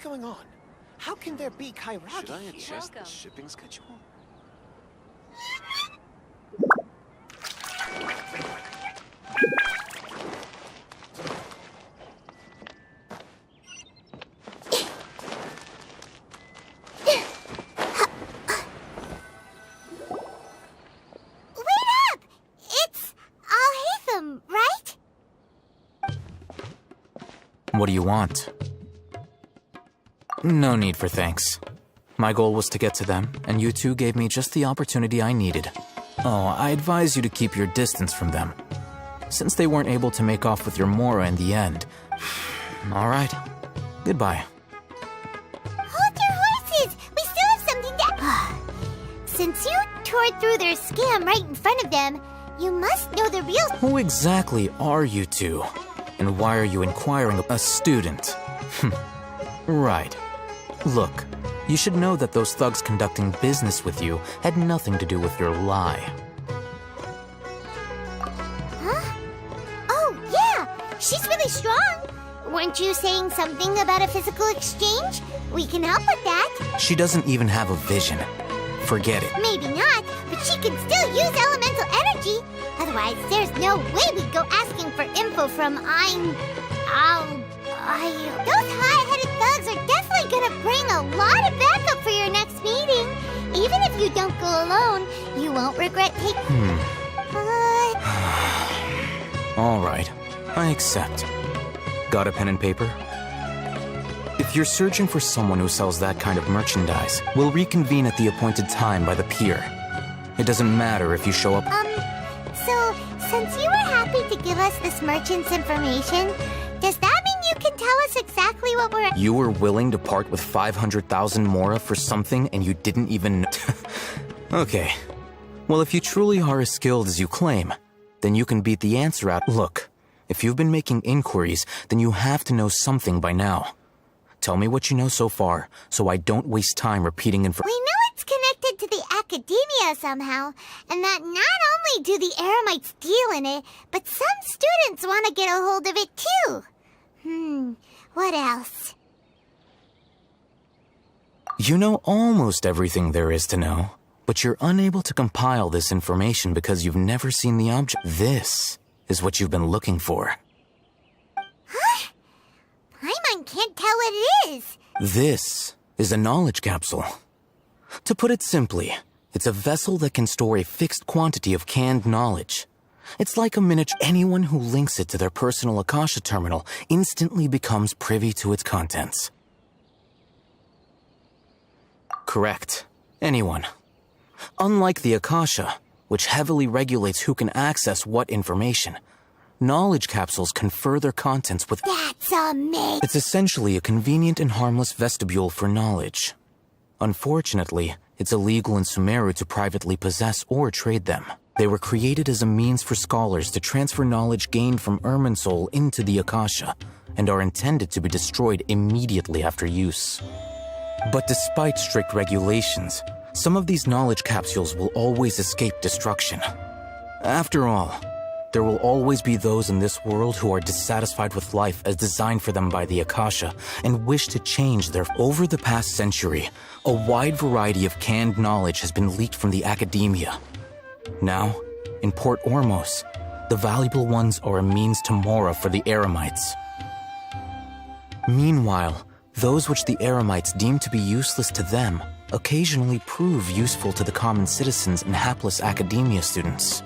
going on? How can there be Kairagi Should I here? adjust the shipping schedule? What do you want? No need for thanks. My goal was to get to them, and you two gave me just the opportunity I needed. Oh, I advise you to keep your distance from them, since they weren't able to make off with your Mora in the end. All right. Goodbye. Hold your horses! We still have something to... Since you tore through their scam right in front of them, you must know the real... Who exactly are you two? And why are you inquiring? A student? Right. Look, you should know that those thugs conducting business with you had nothing to do with your lie. Huh? Oh, yeah! She's really strong! Weren't you saying something about a physical exchange? We can help with that. She doesn't even have a vision. Forget it. Maybe not, but she can still use elemental energy. Otherwise, there's no way we'd go asking for info from Those high-headed thugs are definitely gonna bring a lot of backup for your next meeting. Even if you don't go alone, you won't regret taking... All right, I accept. Got a pen and paper? If you're searching for someone who sells that kind of merchandise, we'll reconvene at the appointed time by the pier. It doesn't matter if you show up... So, since you were happy to give us this merchant's information, does that mean you can tell us exactly what we're... You were willing to part with 500,000 Mora for something and you didn't even... Okay. Well, if you truly are as skilled as you claim, then you can beat the answer out. Look, if you've been making inquiries, then you have to know something by now. Tell me what you know so far, so I don't waste time repeating We know it's connected to the academia somehow, and that not only do the Eremites deal in it, but some students want to get a hold of it too. What else? You know almost everything there is to know, but you're unable to compile this information because you've never seen the object. This is what you've been looking for. Huh? Paimon can't tell what it is. This is a knowledge capsule. To put it simply, it's a vessel that can store a fixed quantity of canned knowledge. It's like a miniature. Anyone who links it to their personal Akasha terminal instantly becomes privy to its contents. Correct. Anyone. Unlike the Akasha, which heavily regulates who can access what information, knowledge capsules confer their contents with... That's amazing! It's essentially a convenient and harmless vestibule for knowledge. Unfortunately, it's illegal in Sumeru to privately possess or trade them. They were created as a means for scholars to transfer knowledge gained from Irminsul into the Akasha, and are intended to be destroyed immediately after use. But despite strict regulations, some of these knowledge capsules will always escape destruction. After all, there will always be those in this world who are dissatisfied with life as designed for them by the Akasha and wish to change their... Over the past century, a wide variety of canned knowledge has been leaked from the academia. Now, in Port Ormos, the valuable ones are a means to Mora for the Eremites. Meanwhile, those which the Eremites deem to be useless to them occasionally prove useful to the common citizens and hapless academia students.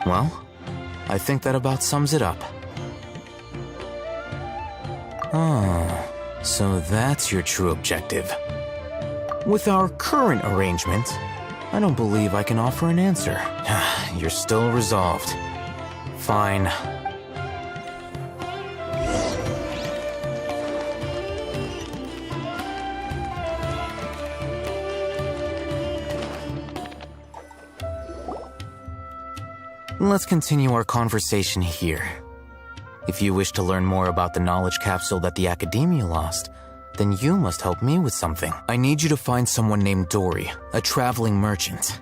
Well, I think that about sums it up. Oh, so that's your true objective. With our current arrangement, I don't believe I can offer an answer. You're still resolved. Fine. Let's continue our conversation here. If you wish to learn more about the knowledge capsule that the Academia lost, then you must help me with something. I need you to find someone named Dory, a traveling merchant.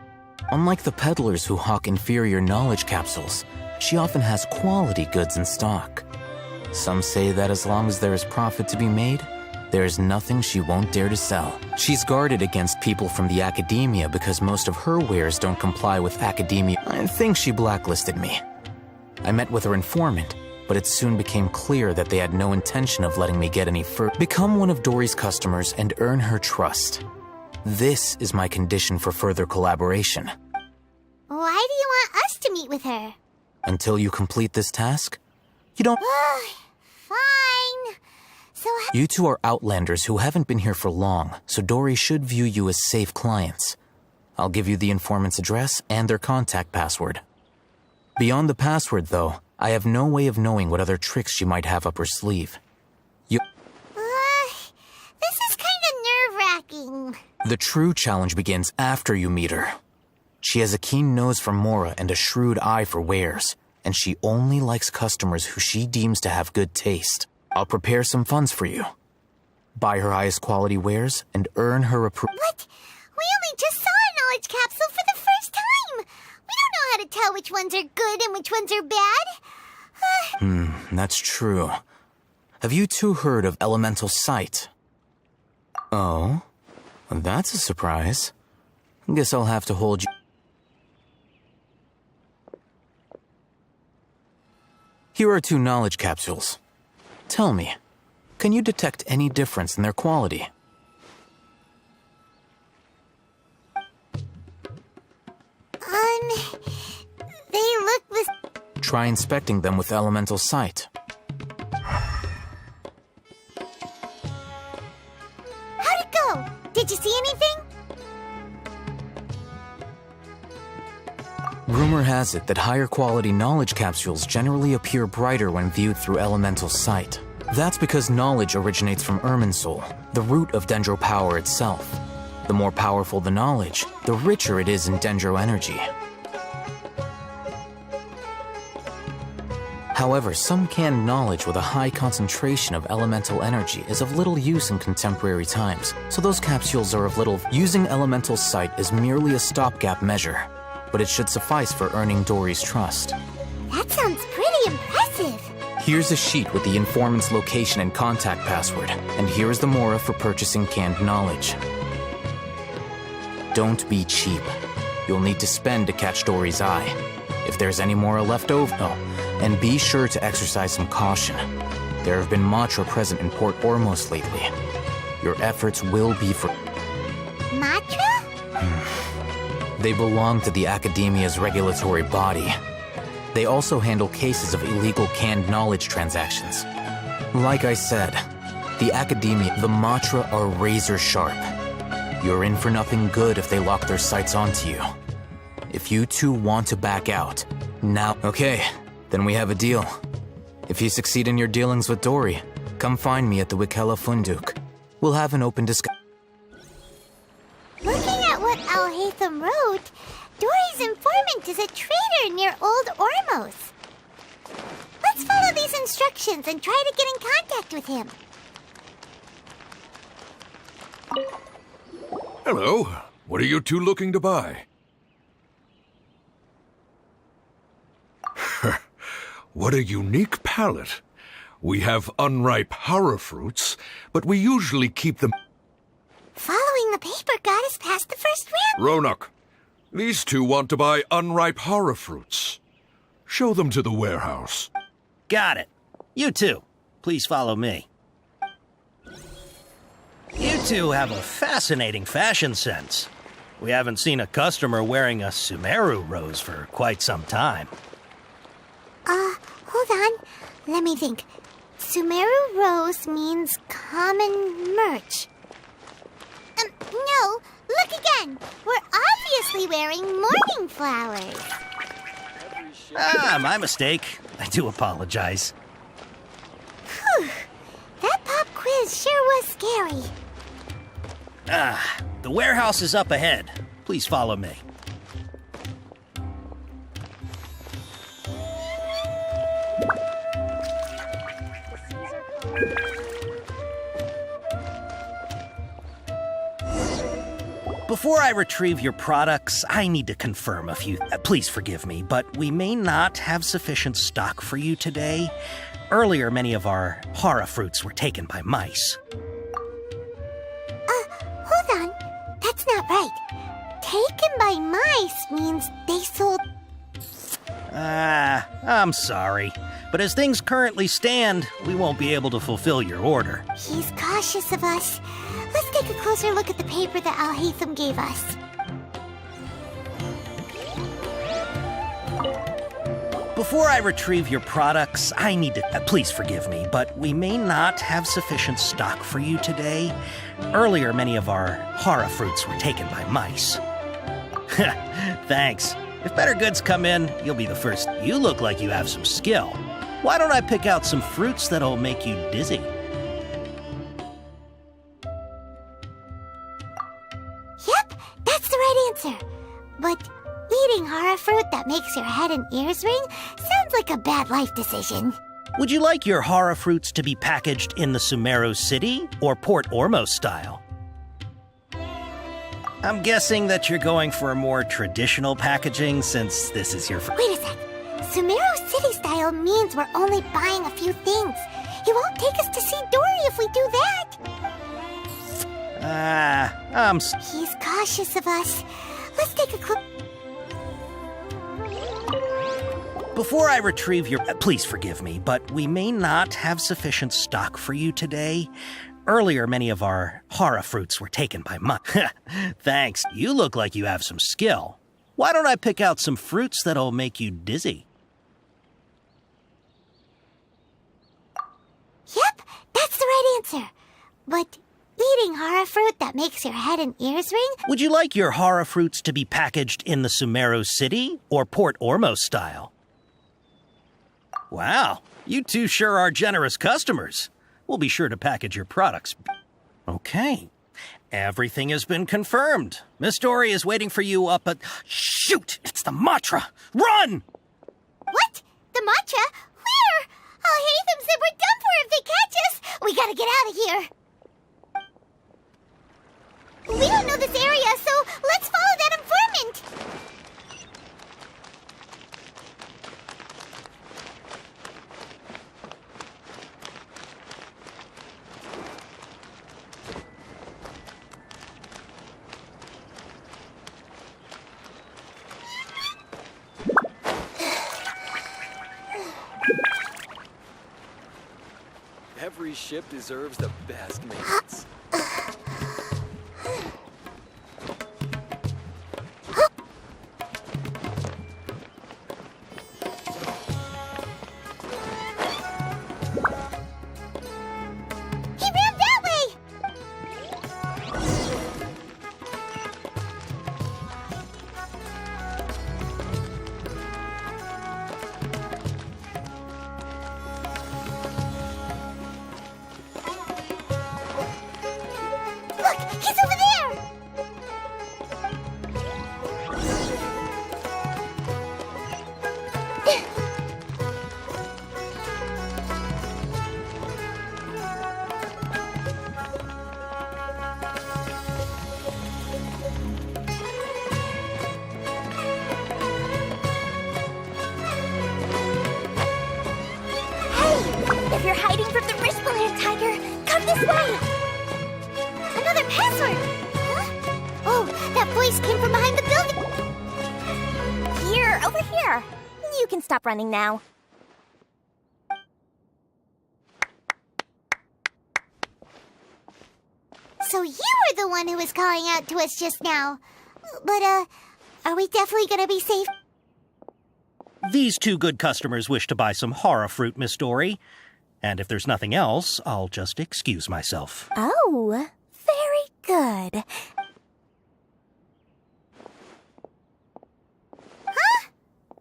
Unlike the peddlers who hawk inferior knowledge capsules, she often has quality goods in stock. Some say that as long as there is profit to be made, there is nothing she won't dare to sell. She's guarded against people from the academia because most of her wares don't comply with academia. I think she blacklisted me. I met with her informant, but it soon became clear that they had no intention of letting me get any further. Become one of Dory's customers and earn her trust. This is my condition for further collaboration. Why do you want us to meet with her? Until you complete this task, you don't... Fine. So You two are outlanders who haven't been here for long, so Dory should view you as safe clients. I'll give you the informant's address and their contact password. Beyond the password, though, I have no way of knowing what other tricks she might have up her sleeve. this is kind of nerve-wracking. The true challenge begins after you meet her. She has a keen nose for Mora and a shrewd eye for wares, and she only likes customers who she deems to have good taste. I'll prepare some funds for you. Buy her highest quality wares and earn her approval. What? We only just saw a knowledge capsule for the first time. We don't know how to tell which ones are good and which ones are bad. That's true. Have you two heard of elemental sight? Oh? Well, that's a surprise. Guess I'll have to hold you... Here are 2 knowledge capsules. Tell me, can you detect any difference in their quality? They look the... Try inspecting them with elemental sight. How'd it go? Did you see anything? Rumor has it that higher quality knowledge capsules generally appear brighter when viewed through elemental sight. That's because knowledge originates from Irminsul, the root of Dendro power itself. The more powerful the knowledge, the richer it is in Dendro energy. However, some canned knowledge with a high concentration of elemental energy is of little use in contemporary times, so those capsules are of little. Using elemental sight is merely a stopgap measure, but it should suffice for earning Dory's trust. That sounds pretty impressive. Here's a sheet with the informant's location and contact password, and here is the Mora for purchasing canned knowledge. Don't be cheap. You'll need to spend to catch Dory's eye. If there's any Mora left over, and be sure to exercise some caution. There have been Matra present in Port Ormos lately. Your efforts will be for... Matra? They belong to the Academia's regulatory body. They also handle cases of illegal canned knowledge transactions. Like I said, the Academia, the Matra are razor sharp. You're in for nothing good if they lock their sights onto you. If you two want to back out, now... Okay, then we have a deal. If you succeed in your dealings with Dory, come find me at the Wikela Funduk. We'll have an open discussion. Looking at what Al-Haytham wrote, Dory's informant is a trader near Old Ormos. Let's follow these instructions and try to get in contact with him. Hello. What are you two looking to buy? What a unique palette. We have unripe horror fruits, but we usually keep them... Following the paper got us past the first round. Ronak, these two want to buy unripe horror fruits. Show them to the warehouse. Got it. You two, please follow me. You two have a fascinating fashion sense. We haven't seen a customer wearing a Sumeru rose for quite some time. Hold on. Let me think. Sumeru Rose means common merch. No, look again. We're obviously wearing morning flowers. My mistake. I do apologize. Whew. That pop quiz sure was scary. The warehouse is up ahead. Please follow me. Before I retrieve your products, I need to confirm a few... please forgive me, but we may not have sufficient stock for you today. Earlier, many of our hara fruits were taken by mice. Hold on. That's not right. Taken by mice means they sold... I'm sorry. But as things currently stand, we won't be able to fulfill your order. He's cautious of us. Let's take a closer look at the paper that Al-Haytham gave us. Before I retrieve your products, I need to... please forgive me, but we may not have sufficient stock for you today. Earlier, many of our hara fruits were taken by mice. Thanks. If better goods come in, you'll be the first. You look like you have some skill. Why don't I pick out some fruits that'll make you dizzy? Yep, that's the right answer. But eating hara fruit that makes your head and ears ring sounds like a bad life decision. Would you like your hara fruits to be packaged in the Sumeru City or Port Ormos style? I'm guessing that you're going for a more traditional packaging since this is your first... Wait a sec. Sumeru City style means we're only buying a few things. He won't take us to see Dory if we do that. He's cautious of us. Let's take a clook. Before I retrieve your... please forgive me, but we may not have sufficient stock for you today. Earlier, many of our hara fruits were taken by mice. Thanks. You look like you have some skill. Why don't I pick out some fruits that'll make you dizzy? Yep, that's the right answer. But eating hara fruit that makes your head and ears ring? Would you like your hara fruits to be packaged in the Sumeru City or Port Ormos style? Wow, you two sure are generous customers. We'll be sure to package your products. Okay, everything has been confirmed. Miss Dory is waiting for you up at... Shoot, it's the Matra! Run! What? The matcha? Where? Al-Haytham said we're done for if they catch us. We gotta get out of here. We don't know this area, so let's follow that informant. Every ship deserves the best maintenance. He ran that way! Look, he's over there! If you're hiding from the wrist balloon, Tiger, come this way! Another password! Huh? Oh, that voice came from behind the building! Here, over here. You can stop running now. So you were the one who was calling out to us just now. But, are we definitely gonna be safe? These two good customers wish to buy some hara fruit, Miss Dory. And if there's nothing else, I'll just excuse myself. Oh, very good. Huh?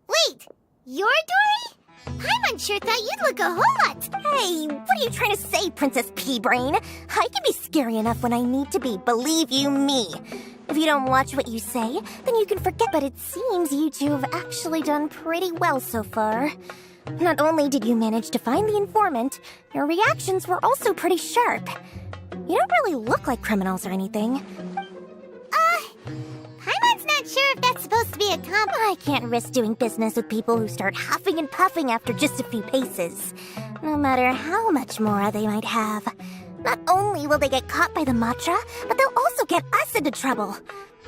Wait, you're Dory? Paimon sure thought you'd look a whole lot. Hey, what are you trying to say, Princess Pea-Brain? I can be scary enough when I need to be, believe you me. If you don't watch what you say, then you can forget, but it seems you two have actually done pretty well so far. Not only did you manage to find the informant, your reactions were also pretty sharp. You don't really look like criminals or anything. Paimon's not sure if that's supposed to be a compliment. I can't risk doing business with people who start huffing and puffing after just a few paces. no matter how much Mora they might have. Not only will they get caught by the Matra, but they'll also get us into trouble.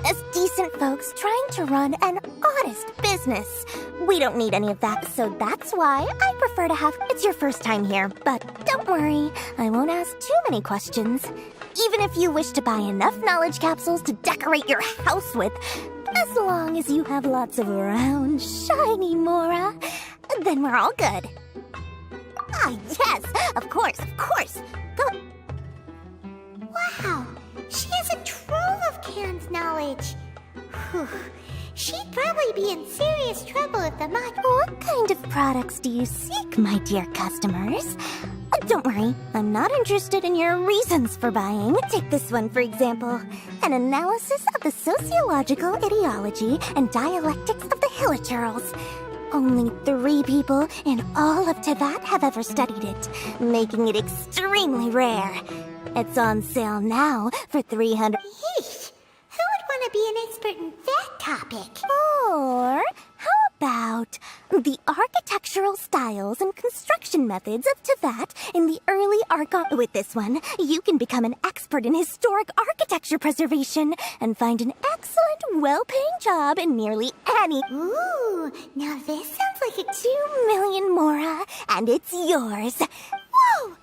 As decent folks trying to run an honest business. We don't need any of that, so that's why I prefer to have... It's your first time here, but don't worry, I won't ask too many questions. Even if you wish to buy enough knowledge capsules to decorate your house with, as long as you have lots of round, shiny Mora, then we're all good. Ah, yes, of course. Go. Wow, she has a trove of canned knowledge. Whew. She'd probably be in serious trouble if the What kind of products do you seek, my dear customers? Don't worry, I'm not interested in your reasons for buying. Take this one, for example. An analysis of the sociological ideology and dialectics of the Hilichurls. Only 3 people in all of Teyvat have ever studied it, making it extremely rare. It's on sale now for 300. Yeesh, who would want to be an expert in that topic? Or how about the architectural styles and construction methods of Teyvat in the early With this one, you can become an expert in historic architecture preservation and find an excellent, well-paying job in nearly any... Ooh, now this sounds like a 2 million Mora, and it's yours. Whoa,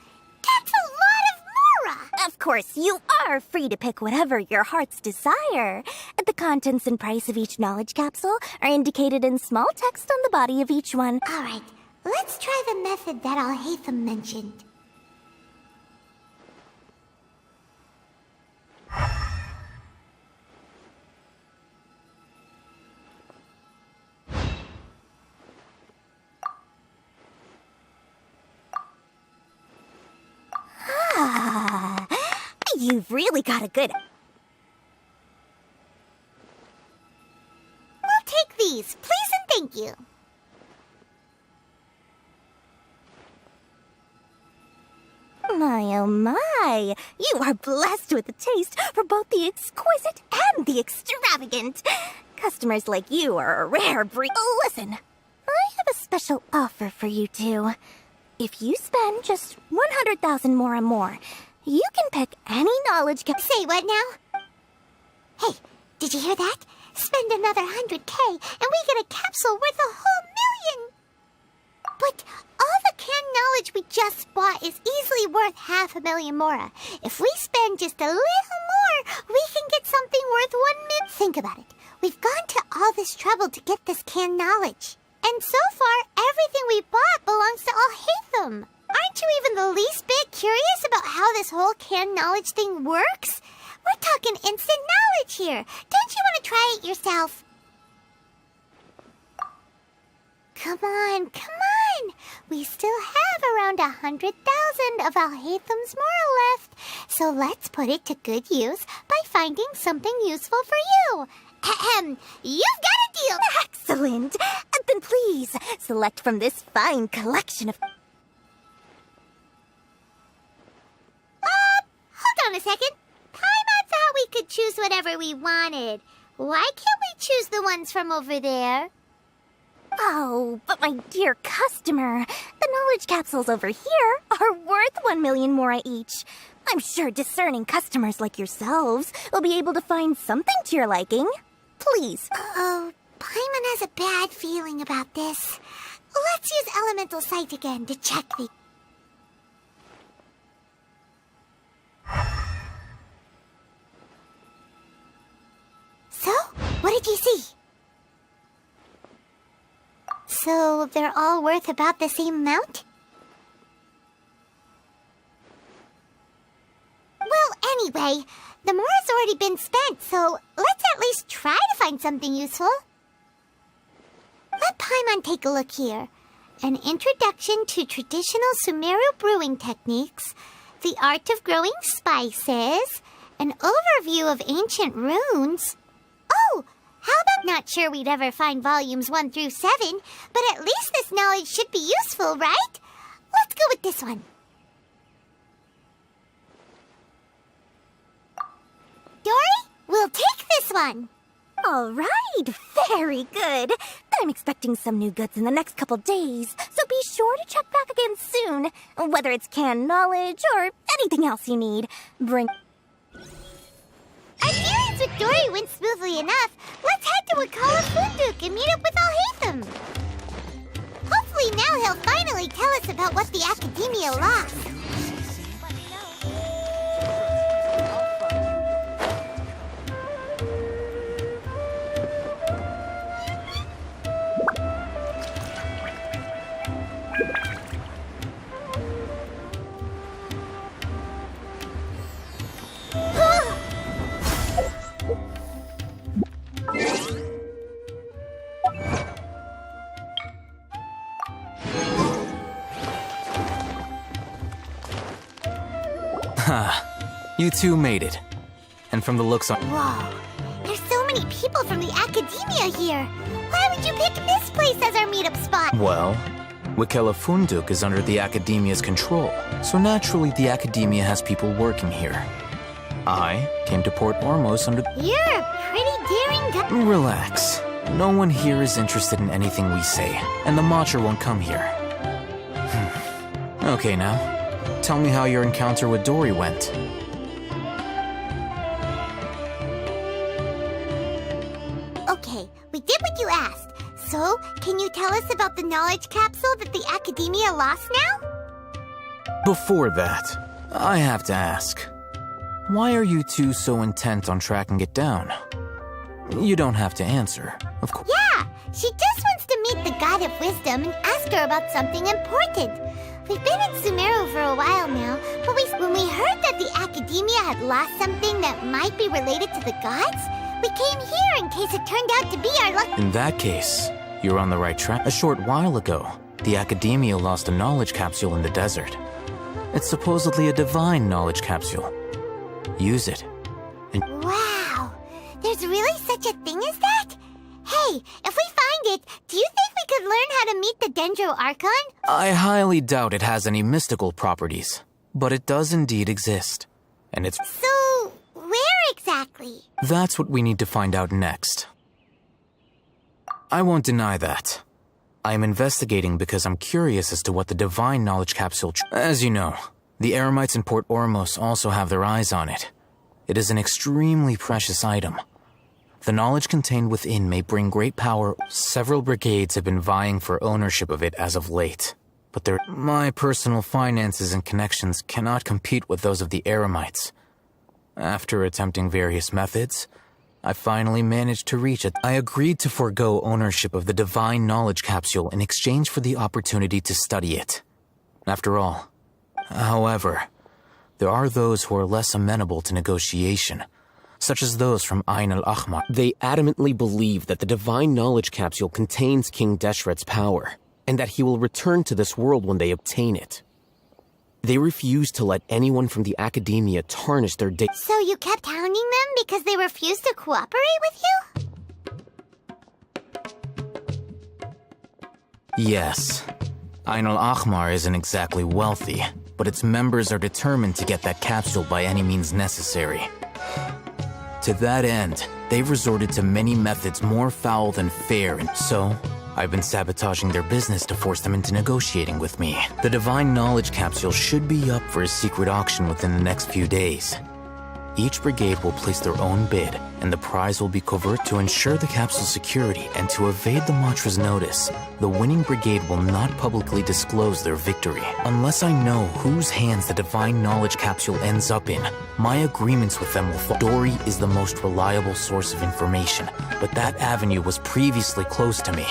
that's a lot of Mora! Of course, you are free to pick whatever your heart's desire. The contents and price of each knowledge capsule are indicated in small text on the body of each one. All right, let's try the method that Al-Haytham mentioned. You've really got a good... We'll take these, please and thank you. My, oh my! You are blessed with a taste for both the exquisite and the extravagant. Customers like you are a rare breed. Listen, I have a special offer for you two. If you spend just 100,000 more and more, you can pick any knowledge Say what now? Hey, did you hear that? Spend another 100K and we get a capsule worth a whole million! But all the canned knowledge we just bought is easily worth 500,000 Mora. If we spend just a little more, we can get something worth 1 million. Think about it. We've gone to all this trouble to get this canned knowledge. And so far, everything we bought belongs to Al-Haytham. Aren't you even the least bit curious about how this whole canned knowledge thing works? We're talking instant knowledge here. Don't you want to try it yourself? Come on. We still have around 100,000 of Al-Haytham's Mora left. So let's put it to good use by finding something useful for you. Ahem, you've got a deal. Excellent! Then please, select from this fine collection of... Hold on a second. Paimon thought we could choose whatever we wanted. Why can't we choose the ones from over there? Oh, but my dear customer, the knowledge capsules over here are worth 1 million Mora each. I'm sure discerning customers like yourselves will be able to find something to your liking. Please. Uh-oh, Paimon has a bad feeling about this. Let's use Elemental Sight again to check the... So, what did you see? So, they're all worth about the same amount? Well, anyway, the Mora's already been spent, so let's at least try to find something useful. Let Paimon take a look here. An introduction to traditional Sumeru brewing techniques, the art of growing spices, an overview of ancient runes. Oh, how about not sure we'd ever find volumes 1 through 7, but at least this knowledge should be useful, right? Let's go with this one. Dory, we'll take this one. All right, very good. I'm expecting some new goods in the next couple days, so be sure to check back again soon. Whether it's canned knowledge or anything else you need, bring... Our dealings with Dory went smoothly enough. Let's head to Wakala Funduk and meet up with Al-Haytham. Hopefully now he'll finally tell us about what the Academia lost. You two made it. And from the looks on... Whoa, there's so many people from the Academia here. Why would you pick this place as our meetup spot? Well, Wakela Funduk is under the Academia's control, so naturally the Academia has people working here. I came to Port Ormos under... You're a pretty daring guy. Relax. No one here is interested in anything we say, and the Matcha won't come here. Okay now, tell me how your encounter with Dory went. Okay, we did what you asked. So, can you tell us about the knowledge capsule that the Academia lost now? Before that, I have to ask, why are you two so intent on tracking it down? You don't have to answer, of course. Yeah, she just wants to meet the God of Wisdom and ask her about something important. We've been in Sumeru for a while now, but when we heard that the Academia had lost something that might be related to the gods, we came here in case it turned out to be our luck. In that case, you're on the right track. A short while ago, the Academia lost a knowledge capsule in the desert. It's supposedly a divine knowledge capsule. Use it. Wow, there's really such a thing as that? Hey, if we find it, do you think we could learn how to meet the Dendro Archon? I highly doubt it has any mystical properties, but it does indeed exist. And it's... So, where exactly? That's what we need to find out next. I won't deny that. I am investigating because I'm curious as to what the divine knowledge capsule... As you know, the Eremites in Port Ormos also have their eyes on it. It is an extremely precious item. The knowledge contained within may bring great power. Several brigades have been vying for ownership of it as of late, but my personal finances and connections cannot compete with those of the Eremites. After attempting various methods, I finally managed to reach it. I agreed to forego ownership of the divine knowledge capsule in exchange for the opportunity to study it. After all, however, there are those who are less amenable to negotiation, such as those from Ain al-Ahmar. They adamantly believe that the divine knowledge capsule contains King Deshret's power, and that he will return to this world when they obtain it. They refuse to let anyone from the Academia tarnish their day. So you kept hounding them because they refused to cooperate with you? Yes. Ain al-Ahmar isn't exactly wealthy, but its members are determined to get that capsule by any means necessary. To that end, they've resorted to many methods more foul than fair, and so I've been sabotaging their business to force them into negotiating with me. The divine knowledge capsule should be up for a secret auction within the next few days. Each brigade will place their own bid, and the prize will be covert to ensure the capsule's security and to evade the Matra's notice. The winning brigade will not publicly disclose their victory. Unless I know whose hands the divine knowledge capsule ends up in, my agreements with them will fall. Dory is the most reliable source of information, but that avenue was previously closed to me.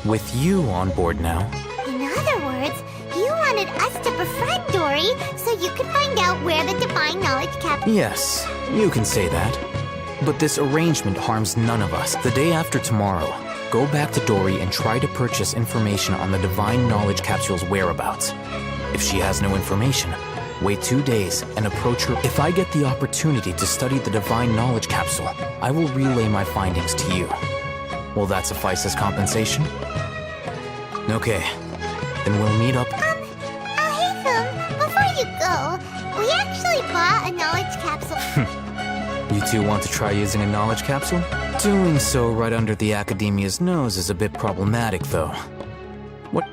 With you on board now... In other words, you wanted us to befriend Dory so you could find out where the divine knowledge capsule... Yes, you can say that. But this arrangement harms none of us. The day after tomorrow, go back to Dory and try to purchase information on the divine knowledge capsule's whereabouts. If she has no information, wait 2 days and approach her. If I get the opportunity to study the divine knowledge capsule, I will relay my findings to you. Will that suffice as compensation? Okay, then we'll meet up. Al-Haytham, before you go, we actually bought a knowledge capsule. You two want to try using a knowledge capsule? Doing so right under the Academia's nose is a bit problematic, though. What?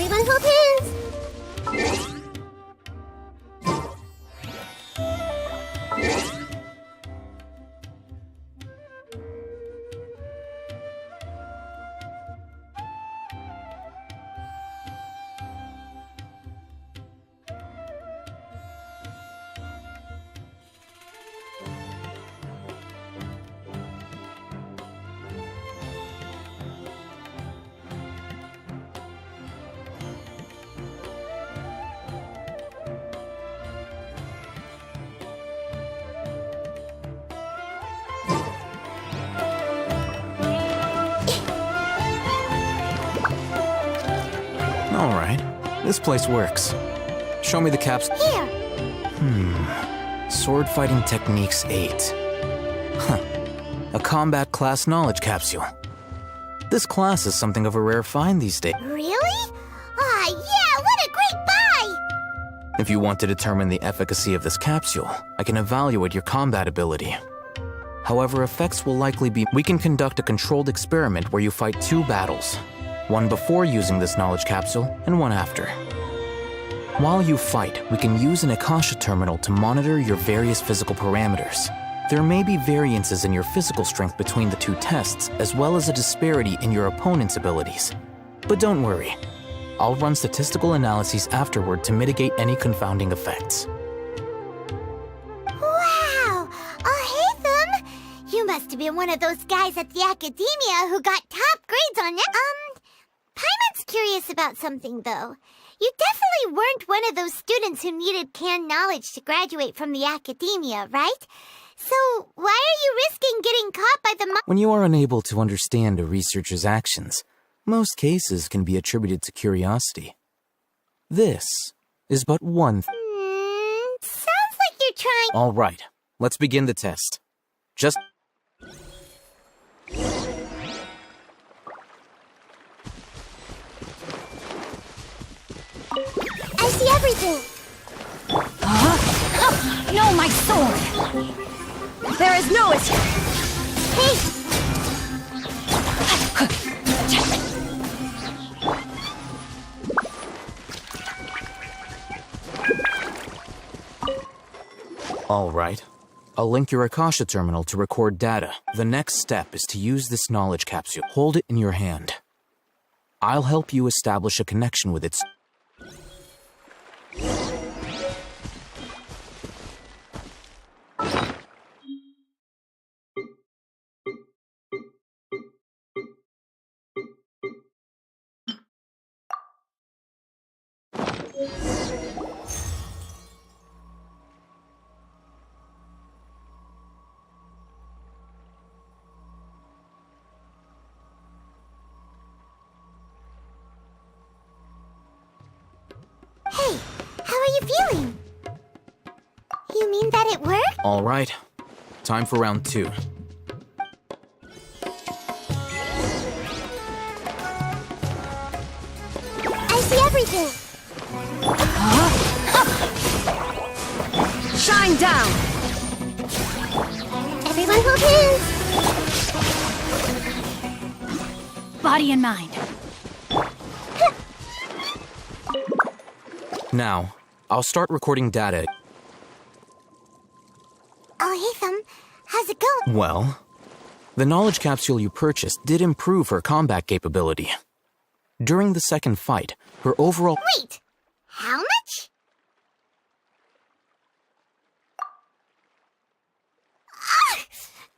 Everyone hold hands! All right, this place works. Show me the caps. Here. Sword Fighting Techniques 8. Huh. A combat class knowledge capsule. This class is something of a rare find these days. Really? Ah, yeah, what a great buy! If you want to determine the efficacy of this capsule, I can evaluate your combat ability. However, effects will likely be... We can conduct a controlled experiment where you fight 2 battles. One before using this knowledge capsule, and one after. While you fight, we can use an Akasha terminal to monitor your various physical parameters. There may be variances in your physical strength between the 2 tests, as well as a disparity in your opponent's abilities. But don't worry. I'll run statistical analyses afterward to mitigate any confounding effects. Wow! Oh, Hatham! You must have been one of those guys at the academia who got top grades on it. Paimon's curious about something, though. You definitely weren't one of those students who needed canned knowledge to graduate from the academia, right? So, why are you risking getting caught by the When you are unable to understand a researcher's actions, most cases can be attributed to curiosity. This is but one sounds like you're trying... All right, let's begin the test. Just... I see everything! No, my sword! There is no escape! Hey! All right. I'll link your Akasha terminal to record data. The next step is to use this knowledge capsule. Hold it in your hand. I'll help you establish a connection with its... Hey, how are you feeling? You mean that it worked? All right. Time for round 2. I see everything! Shine down! Everyone hold hands! Body and mind. Now, I'll start recording data. Oh, Hatham, how's it going? Well, the knowledge capsule you purchased did improve her combat capability. During the second fight, her overall... Wait! How much?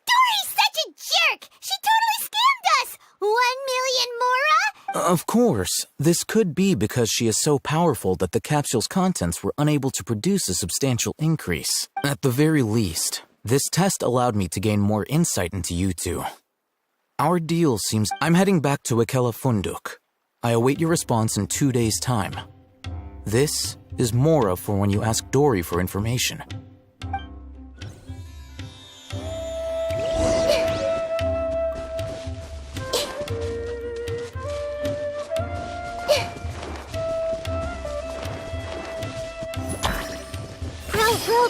Dory's such a jerk! She totally scammed us! 1 million Mora? Of course, this could be because she is so powerful that the capsule's contents were unable to produce a substantial increase. At the very least, this test allowed me to gain more insight into you two. Our deal seems... I'm heading back to Ikela Funduk. I await your response in 2 days' time. This is Mora for when you ask Dory for information.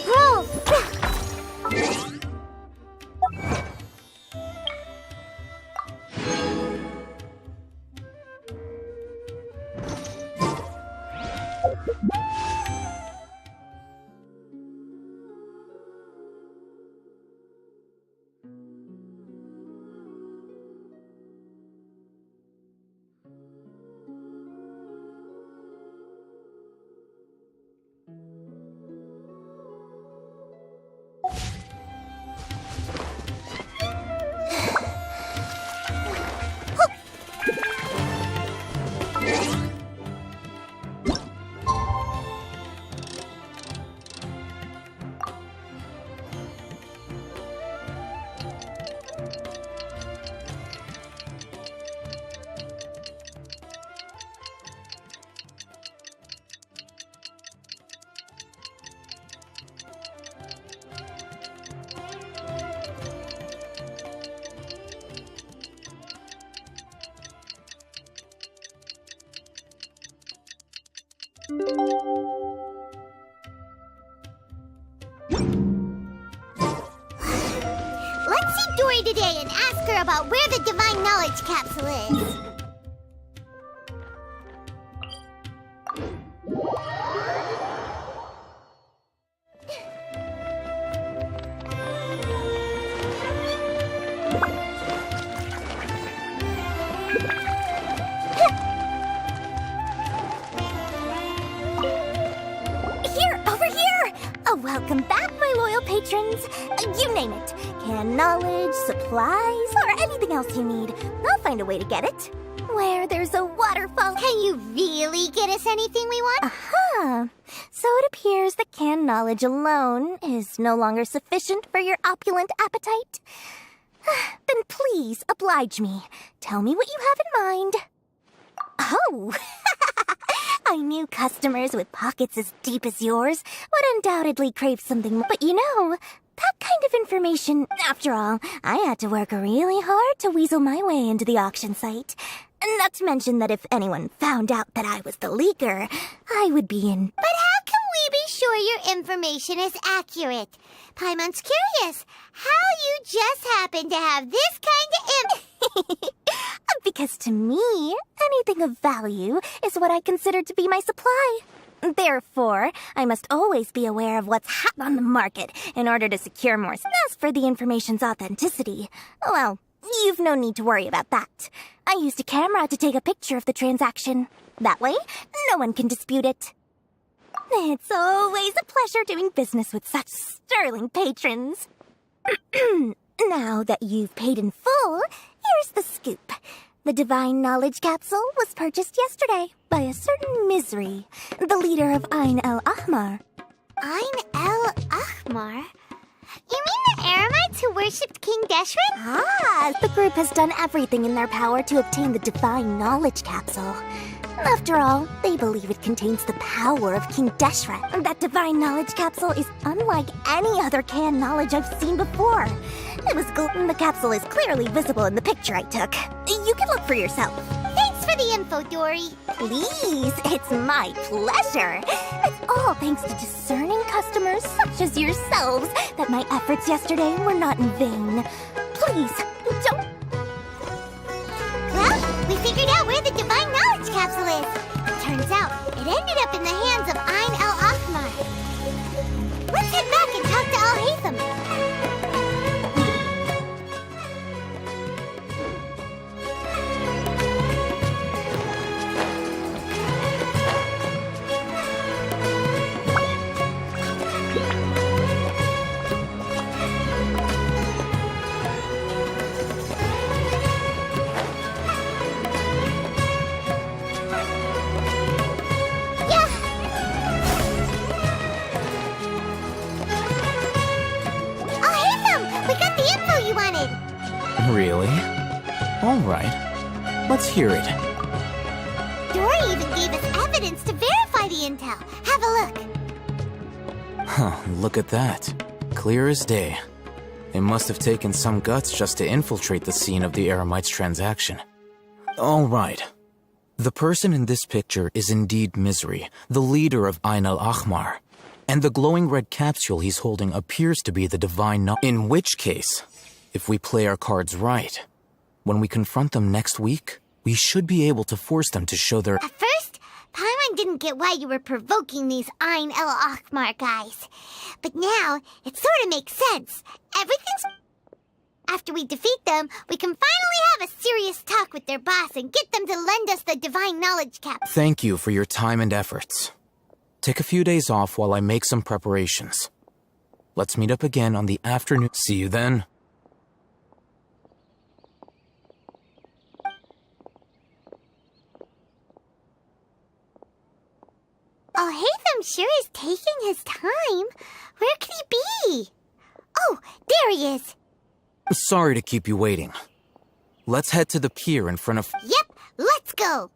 Grow! Let's see Dory today and ask her about where the Divine Knowledge Capsule is. Welcome back, my loyal patrons. You name it. Can knowledge, supplies, or anything else you need. I'll find a way to get it. Where there's a waterfall. Can you really get us anything we want? Uh-huh. So it appears that canned knowledge alone is no longer sufficient for your opulent appetite. Then please oblige me. Tell me what you have in mind. Oh! I knew customers with pockets as deep as yours would undoubtedly crave something more. But you know, that kind of information... After all, I had to work really hard to weasel my way into the auction site. Not to mention that if anyone found out that I was the leaker, I would be in... But how can we be sure your information is accurate? Paimon's curious how you just happen to have this kind of Because to me, anything of value is what I consider to be my supply. Therefore, I must always be aware of what's hot on the market in order to secure more. As for the information's authenticity, well, you've no need to worry about that. I used a camera to take a picture of the transaction. That way, no one can dispute it. It's always a pleasure doing business with such sterling patrons. Now that you've paid in full, here's the scoop. The Divine Knowledge Capsule was purchased yesterday by a certain Misery, the leader of Ain el-Ahmar. Ain el-Ahmar? You mean the Eremites who worshipped King Deshret? Ah, the group has done everything in their power to obtain the Divine Knowledge Capsule. After all, they believe it contains the power of King Deshret. That Divine Knowledge Capsule is unlike any other canned knowledge I've seen before. It was the capsule is clearly visible in the picture I took. You can look for yourself. Thanks for the info, Dory. Please, it's my pleasure. It's all thanks to discerning customers such as yourselves that my efforts yesterday were not in vain. Please, don't... Well, we figured out where the Divine Knowledge Capsule is. Turns out, it ended up in the hands of Ain el-Ahmar. Let's head back and talk to Al-Haytham. Really? All right. Let's hear it. Dory even gave us evidence to verify the intel. Have a look. Huh, look at that. Clear as day. It must have taken some guts just to infiltrate the scene of the Eremites' transaction. All right. The person in this picture is indeed Misery, the leader of Ain el-Ahmar. And the glowing red capsule he's holding appears to be the Divine Knowledge. In which case, if we play our cards right, when we confront them next week, we should be able to force them to show their... At first, Paimon didn't get why you were provoking these Ain el-Ahmar guys. But now, it sort of makes sense. Everything's... After we defeat them, we can finally have a serious talk with their boss and get them to lend us the Divine Knowledge Capsule. Thank you for your time and efforts. Take a few days off while I make some preparations. Let's meet up again on the afternoon. See you then. Al-Haytham sure is taking his time. Where could he be? Oh, there he is. Sorry to keep you waiting. Let's head to the pier in front of... Yep, let's go.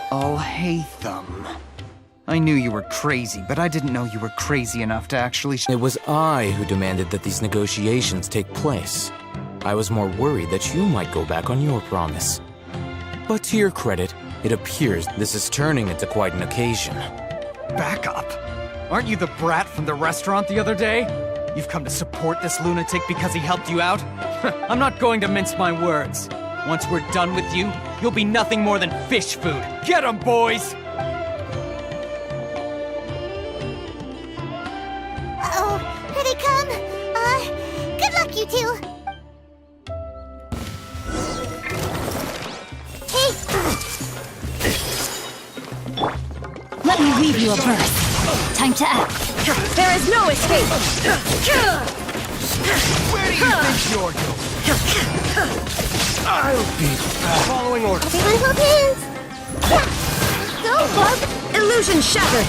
Al-Haytham. I knew you were crazy, but I didn't know you were crazy enough to actually It was I who demanded that these negotiations take place. I was more worried that you might go back on your promise. But to your credit, it appears this is turning into quite an occasion. Back up. Aren't you the brat from the restaurant the other day? You've come to support this lunatic because he helped you out? I'm not going to mince my words. Once we're done with you, you'll be nothing more than fish food. Get 'em, boys! Uh-oh, here they come. Good luck, you two. Hey! Let me weave you a verse. Time to act. There is no escape. Where do you think you're going? I'll be following orders. Everyone hold hands. Go, Bug. Illusion shattered.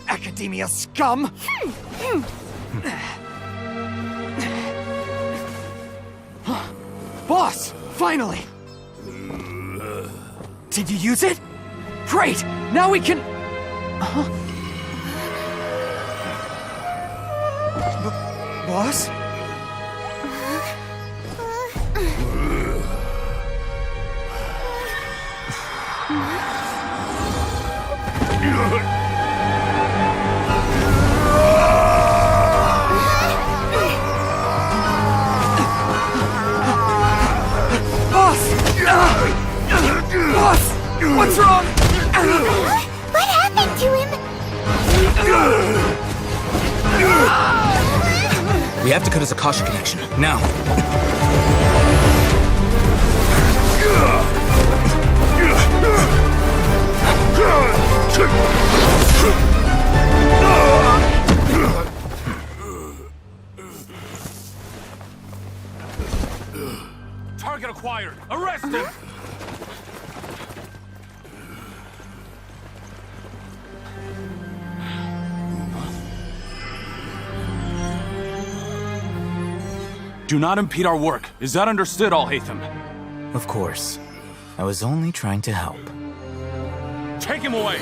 Academia scum! Boss! Finally! Did you use it? Great! Now we can... Boss? Boss! What's wrong? What happened to him? We have to cut his Akasha connection, now. Target acquired! Arrest him! Do not impede our work. Is that understood, Al-Haytham? Of course. I was only trying to help. Take him away!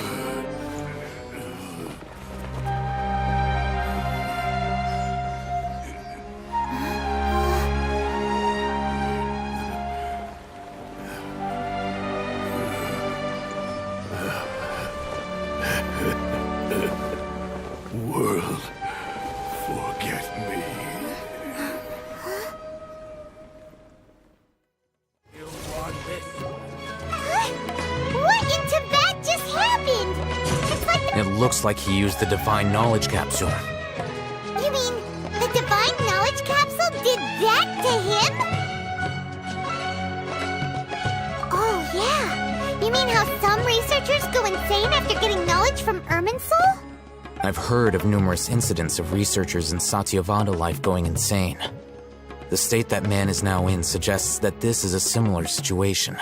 World, forget me. What in Tibet just happened? It's like It looks like he used the Divine Knowledge Capsule. You mean the Divine Knowledge Capsule did that to him? Oh, yeah. You mean how some researchers go insane after getting knowledge from Irminsul? I've heard of numerous incidents of researchers in Satyavada life going insane. The state that man is now in suggests that this is a similar situation.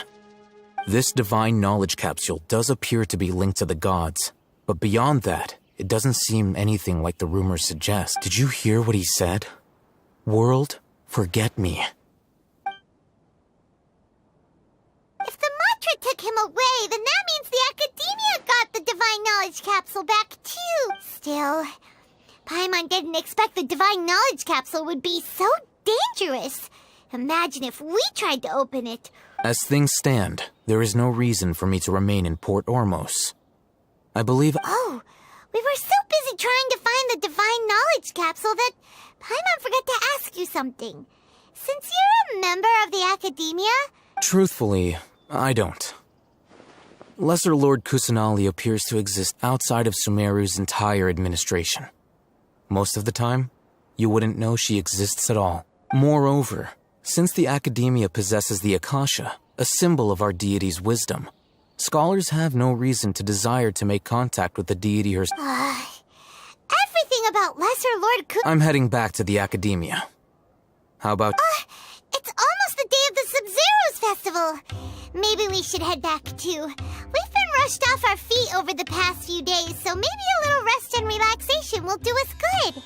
This Divine Knowledge Capsule does appear to be linked to the gods, but beyond that, it doesn't seem anything like the rumors suggest. Did you hear what he said? World, forget me. If the mantra took him away, then that means the Academia got the Divine Knowledge Capsule back, too. Still, Paimon didn't expect the Divine Knowledge Capsule would be so dangerous. Imagine if we tried to open it. As things stand, there is no reason for me to remain in Port Ormos. I believe... Oh, we were so busy trying to find the Divine Knowledge Capsule that Paimon forgot to ask you something. Since you're a member of the Academia... Truthfully, I don't. Lesser Lord Kusanali appears to exist outside of Sumeru's entire administration. Most of the time, you wouldn't know she exists at all. Moreover, since the Academia possesses the Akasha, a symbol of our deity's wisdom, scholars have no reason to desire to make contact with the deity herself. Everything about Lesser Lord I'm heading back to the Academia. How about... It's almost the day of the Sub-Zeros Festival. Maybe we should head back, too. We've been rushed off our feet over the past few days, so maybe a little rest and relaxation will do us good.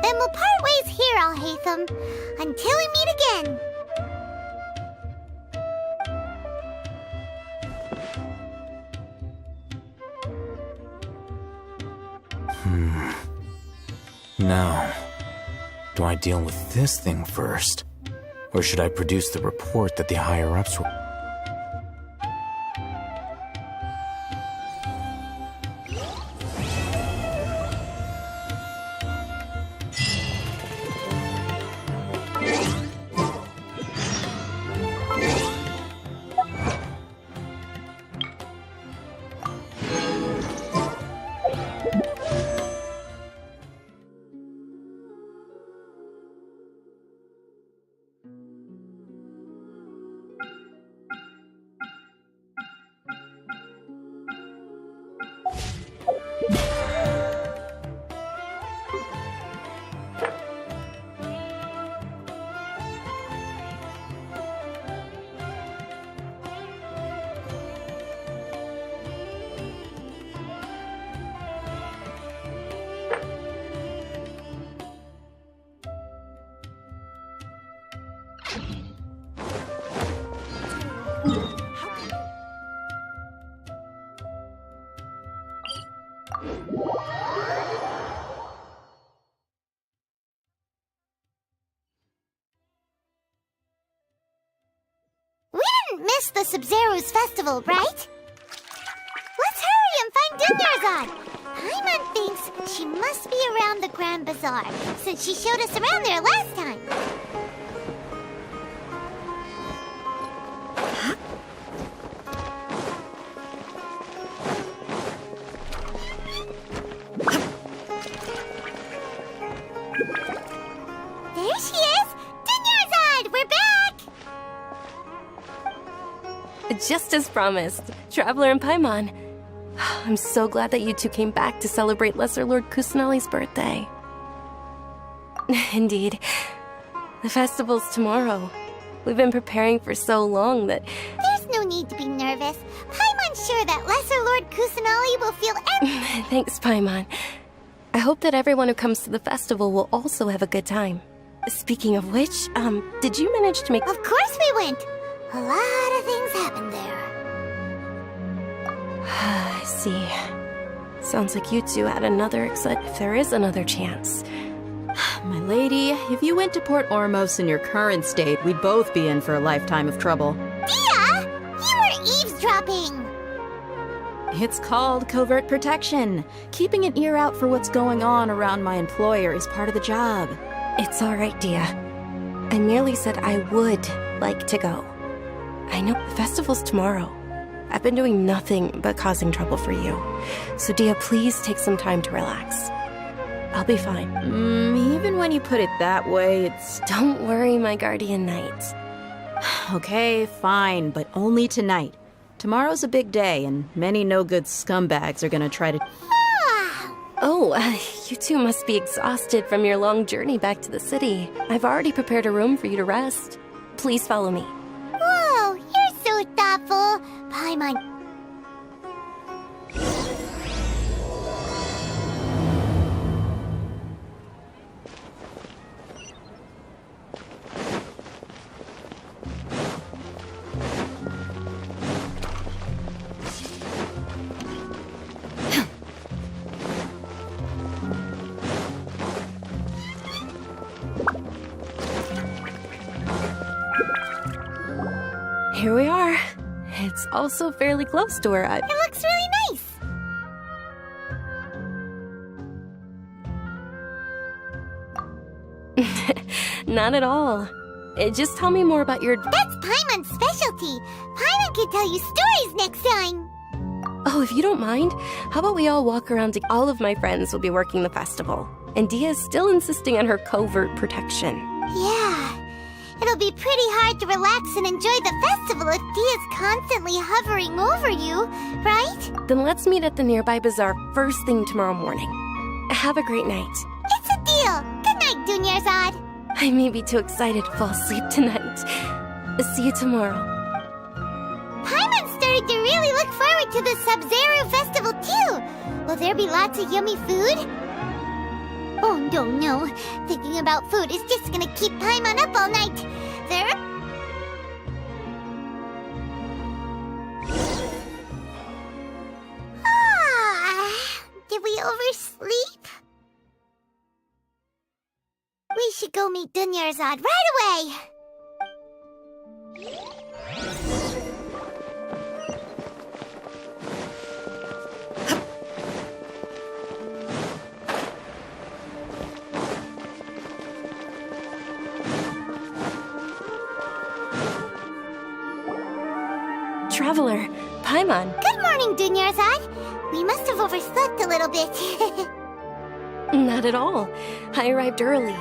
Then we'll part ways here, Al-Haytham. with them. Until we meet again. Now, do I deal with this thing first? Or should I produce the report that the higher-ups were... Miss the Sub-Zero's festival, right? Let's hurry and find Dunyarzad! Paimon thinks she must be around the Grand Bazaar, since she showed us around there last time. There she is! Dunyarzad, we're back! Just as promised, Traveler and Paimon. I'm so glad that you two came back to celebrate Lesser Lord Kusanali's birthday. Indeed. The festival's tomorrow. We've been preparing for so long that... There's no need to be nervous. Paimon's sure that Lesser Lord Kusanali will feel Thanks, Paimon. I hope that everyone who comes to the festival will also have a good time. Speaking of which, did you manage to make... Of course we went! A lot of things happened there. I see. Sounds like you two had another if there is another chance. My lady, if you went to Port Ormos in your current state, we'd both be in for a lifetime of trouble. Dia! You were eavesdropping! It's called covert protection. Keeping an ear out for what's going on around my employer is part of the job. It's alright, Dia. I merely said I would like to go. I know the festival's tomorrow. I've been doing nothing but causing trouble for you. So Dia, please take some time to relax. I'll be fine. Even when you put it that way, it's... Don't worry, my guardian knight. Okay, fine, but only tonight. Tomorrow's a big day, and many no-good scumbags are gonna try to... Oh, you two must be exhausted from your long journey back to the city. I've already prepared a room for you to rest. Please follow me. Whoa, you're so thoughtful. Paimon. Here we are. It's also fairly close to where It looks really nice. Not at all. Just tell me more about your... That's Paimon's specialty. Paimon can tell you stories next time. Oh, if you don't mind, how about we all walk around to... All of my friends will be working the festival. And Dia is still insisting on her covert protection. Yeah. It'll be pretty hard to relax and enjoy the festival if Dia's constantly hovering over you, right? Then let's meet at the nearby bazaar first thing tomorrow morning. Have a great night. It's a deal. Good night, Dunyarzad. I may be too excited to fall asleep tonight. See you tomorrow. Paimon's starting to really look forward to the Sub-Zero festival too. Will there be lots of yummy food? Oh, no. Thinking about food is just gonna keep Paimon up all night. There... Did we oversleep? We should go meet Dunyarzad right away! Traveler, Paimon. Good morning, Dunyarzad. We must have overslept a little bit. Not at all. I arrived early.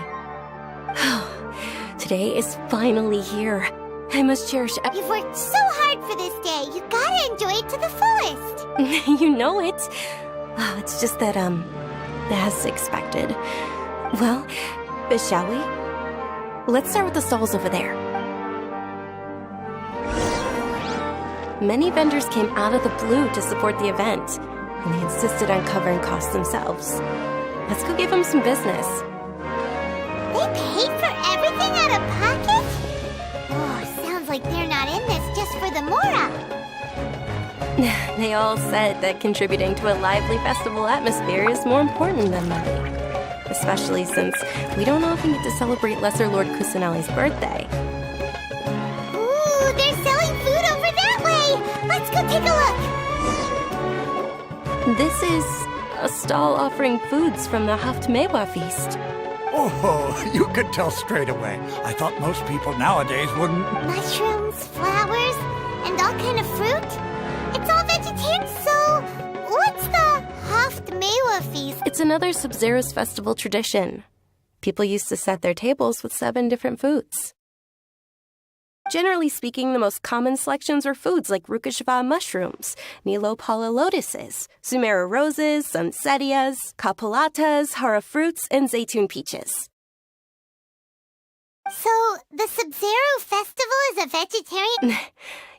Today is finally here. I must cherish You've worked so hard for this day. You gotta enjoy it to the fullest. You know it. Oh, it's just that, as expected. Well, shall we? Let's start with the stalls over there. Many vendors came out of the blue to support the event, and they insisted on covering costs themselves. Let's go give them some business. They paid for everything out of pocket? Oh, sounds like they're not in this just for the Mora. They all said that contributing to a lively festival atmosphere is more important than money. Especially since we don't often get to celebrate Lesser Lord Kusanali's birthday. Ooh, they're selling food over that way! Let's go take a look! This is a stall offering foods from the Haftmewa feast. Oh, you could tell straight away. I thought most people nowadays wouldn't... Mushrooms, flowers, and all kind of fruit? It's all vegetarian, so what's the Haftmewa feast? It's another Sub-Zero's festival tradition. People used to set their tables with 7 different foods. Generally speaking, the most common selections were foods like Rukashava mushrooms, Nilopala lotuses, Sumera roses, Sunsetias, Kapulatas, Hara fruits, and Zaytun peaches. So, the Sub-Zero festival is a vegetarian...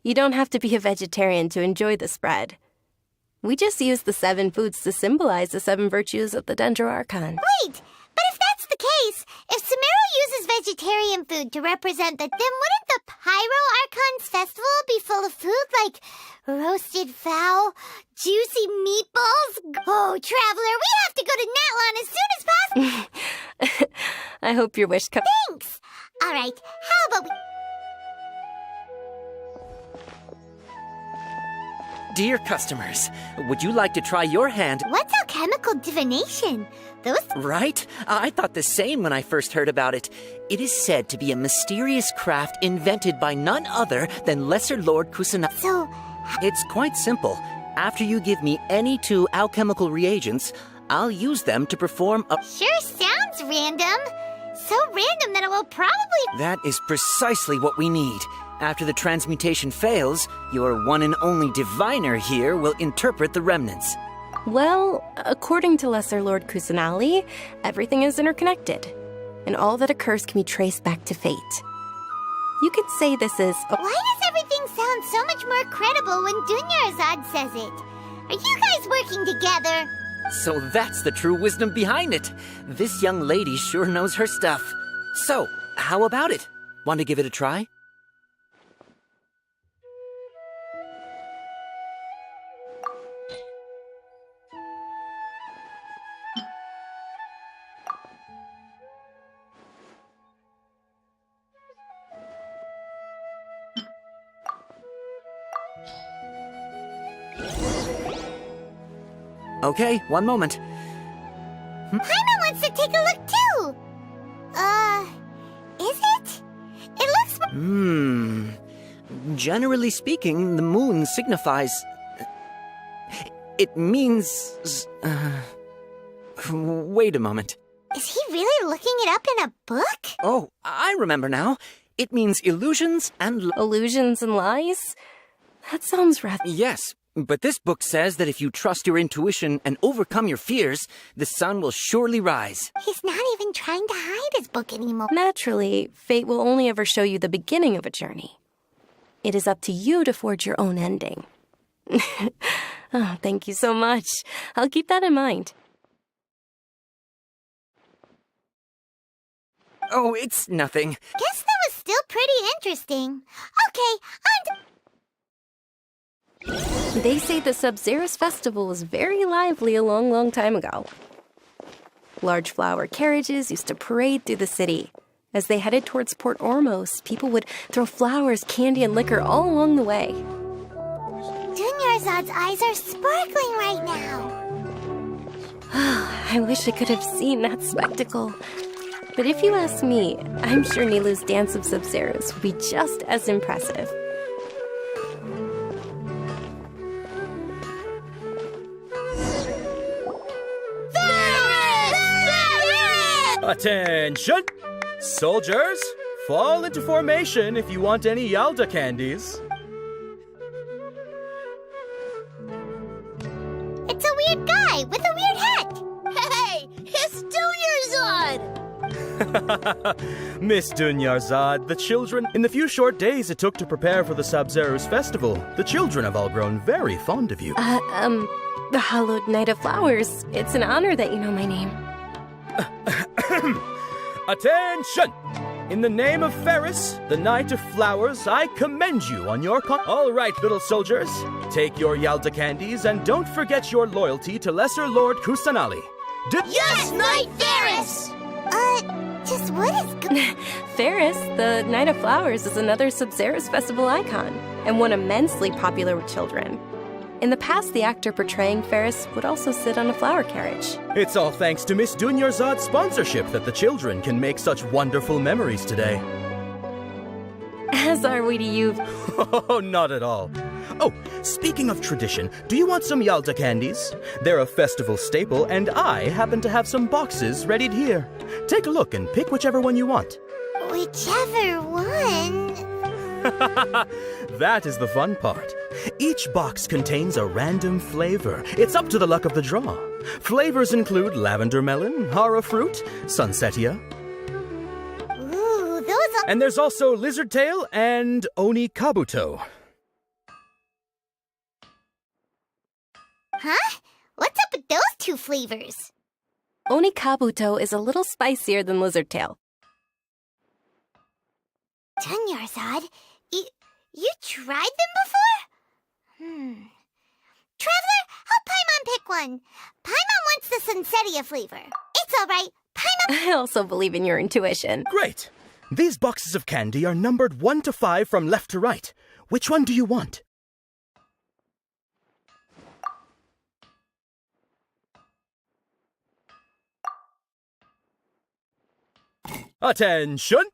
You don't have to be a vegetarian to enjoy the spread. We just use the 7 foods to symbolize the 7 virtues of the Dendro Archon. Wait! But if that's the case, if Sumero uses vegetarian food to represent that, then wouldn't the Pyro Archon's festival be full of food like roasted fowl, juicy meatballs? Oh, Traveler, we have to go to Natlan as soon as possible! I hope your wish comes. Thanks! Alright, how about we... Dear customers, would you like to try your hand? What's alchemical divination? Those... Right? I thought the same when I first heard about it. It is said to be a mysterious craft invented by none other than Lesser Lord Kusanali. So... It's quite simple. After you give me any 2 alchemical reagents, I'll use them to perform a... Sure sounds random. So random that it will probably... That is precisely what we need. After the transmutation fails, your one and only diviner here will interpret the remnants. Well, according to Lesser Lord Kusanali, everything is interconnected, and all that occurs can be traced back to fate. You could say this is... Why does everything sound so much more credible when Dunyarzad says it? Are you guys working together? So that's the true wisdom behind it. This young lady sure knows her stuff. So, how about it? Want to give it a try? Okay, one moment. Paimon wants to take a look too! Is it? It looks... Generally speaking, the moon signifies... It means... Wait a moment. Is he really looking it up in a book? Oh, I remember now. It means illusions and... Illusions and lies? That sounds rather... Yes, but this book says that if you trust your intuition and overcome your fears, the sun will surely rise. He's not even trying to hide his book anymore. Naturally, fate will only ever show you the beginning of a journey. It is up to you to forge your own ending. Oh, thank you so much. I'll keep that in mind. Oh, it's nothing. Guess that was still pretty interesting. Okay, They say the Sub-Zerus festival was very lively a long, long time ago. Large flower carriages used to parade through the city. As they headed towards Port Ormos, people would throw flowers, candy, and liquor all along the way. Dunyarzad's eyes are sparkling right now. I wish I could have seen that spectacle. But if you ask me, I'm sure Nilu's Dance of Sub-Zerus would be just as impressive. Attention! Soldiers, fall into formation if you want any Yalda candies. It's a weird guy with a weird hat. Hey, it's Dunyarzad! Miss Dunyarzad, the children, in the few short days it took to prepare for the Sub-Zerus festival, the children have all grown very fond of you. The Hallowed Knight of Flowers. It's an honor that you know my name. Attention! In the name of Ferris, the Knight of Flowers, I commend you on your All right, little soldiers. Take your Yalda candies and don't forget your loyalty to Lesser Lord Kusanali. Yes, Knight Ferris! Just what is Ferris, the Knight of Flowers, is another Sub-Zerus festival icon, and one immensely popular with children. In the past, the actor portraying Ferris would also sit on a flower carriage. It's all thanks to Miss Dunyarzad's sponsorship that the children can make such wonderful memories today. As are we to you. Oh, not at all. Oh, speaking of tradition, do you want some Yalda candies? They're a festival staple, and I happen to have some boxes readied here. Take a look and pick whichever one you want. Whichever one? That is the fun part. Each box contains a random flavor. It's up to the luck of the draw. Flavors include lavender melon, hara fruit, sunsetia. Ooh, those are... And there's also lizard tail and oni kabuto. Huh? What's up with those two flavors? Oni kabuto is a little spicier than lizard tail. Dunyarzad, you tried them before? Traveler, help Paimon pick one. Paimon wants the Sunsetia flavor. It's all right. Paimon... I also believe in your intuition. Great. These boxes of candy are numbered 1 to 5 from left to right. Which one do you want? Attention!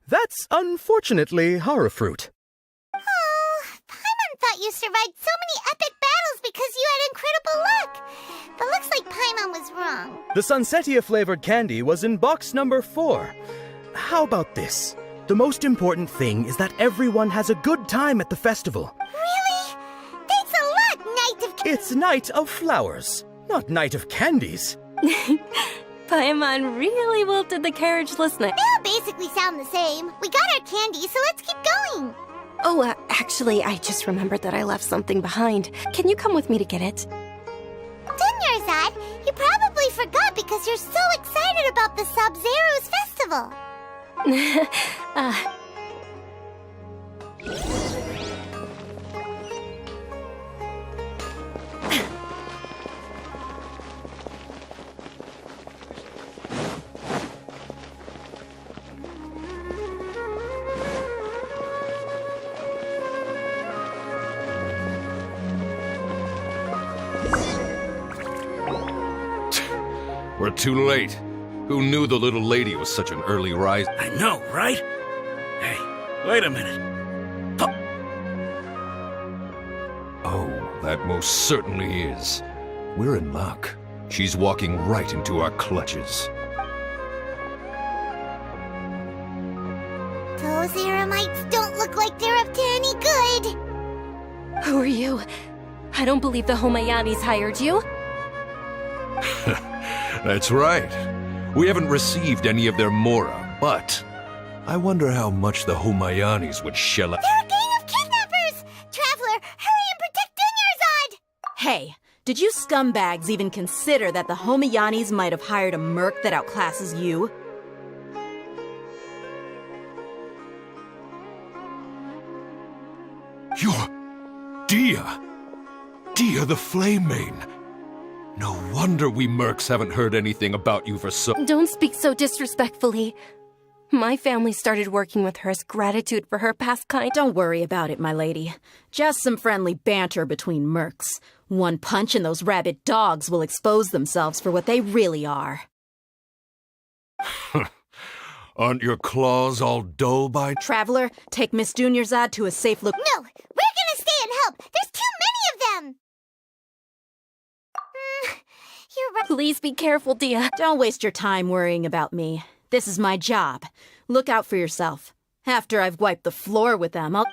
That's unfortunately hara fruit. Oh, Paimon thought you survived so many epic battles because you had incredible luck. But looks like Paimon was wrong. The Sunsetia-flavored candy was in box number 4. How about this? The most important thing is that everyone has a good time at the festival. Really? Thanks a lot, Knight of... It's Knight of Flowers, not Knight of Candies. Paimon really wilted the carriage last night. They all basically sound the same. We got our candy, so let's keep going. Oh, actually, I just remembered that I left something behind. Can you come with me to get it? Dunyarzad, you probably forgot because you're so excited about the Sub-Zerus festival. We're too late. Who knew the little lady was such an early rise? I know, right? Hey, wait a minute. Oh, that most certainly is. We're in luck. She's walking right into our clutches. Those Eremites don't look like they're up to any good. Who are you? I don't believe the Homayanis hired you. That's right. We haven't received any of their mora, but I wonder how much the Homayanis would shell out. They're a gang of kidnappers! Traveler, hurry and protect Dunyarzad! Hey, did you scumbags even consider that the Homayanis might have hired a merc that outclasses you? You're... Dia! Dia the Flame Mane! No wonder we mercs haven't heard anything about you for so... Don't speak so disrespectfully. My family started working with her as gratitude for her past kind. Don't worry about it, my lady. Just some friendly banter between mercs. One punch and those rabid dogs will expose themselves for what they really are. Aren't your claws all dull by... Traveler, take Miss Dunyarzad to a safe look... No! We're gonna stay and help! There's too many of them! You're right. Please be careful, Dia. Don't waste your time worrying about me. This is my job. Look out for yourself. After I've wiped the floor with them, I'll...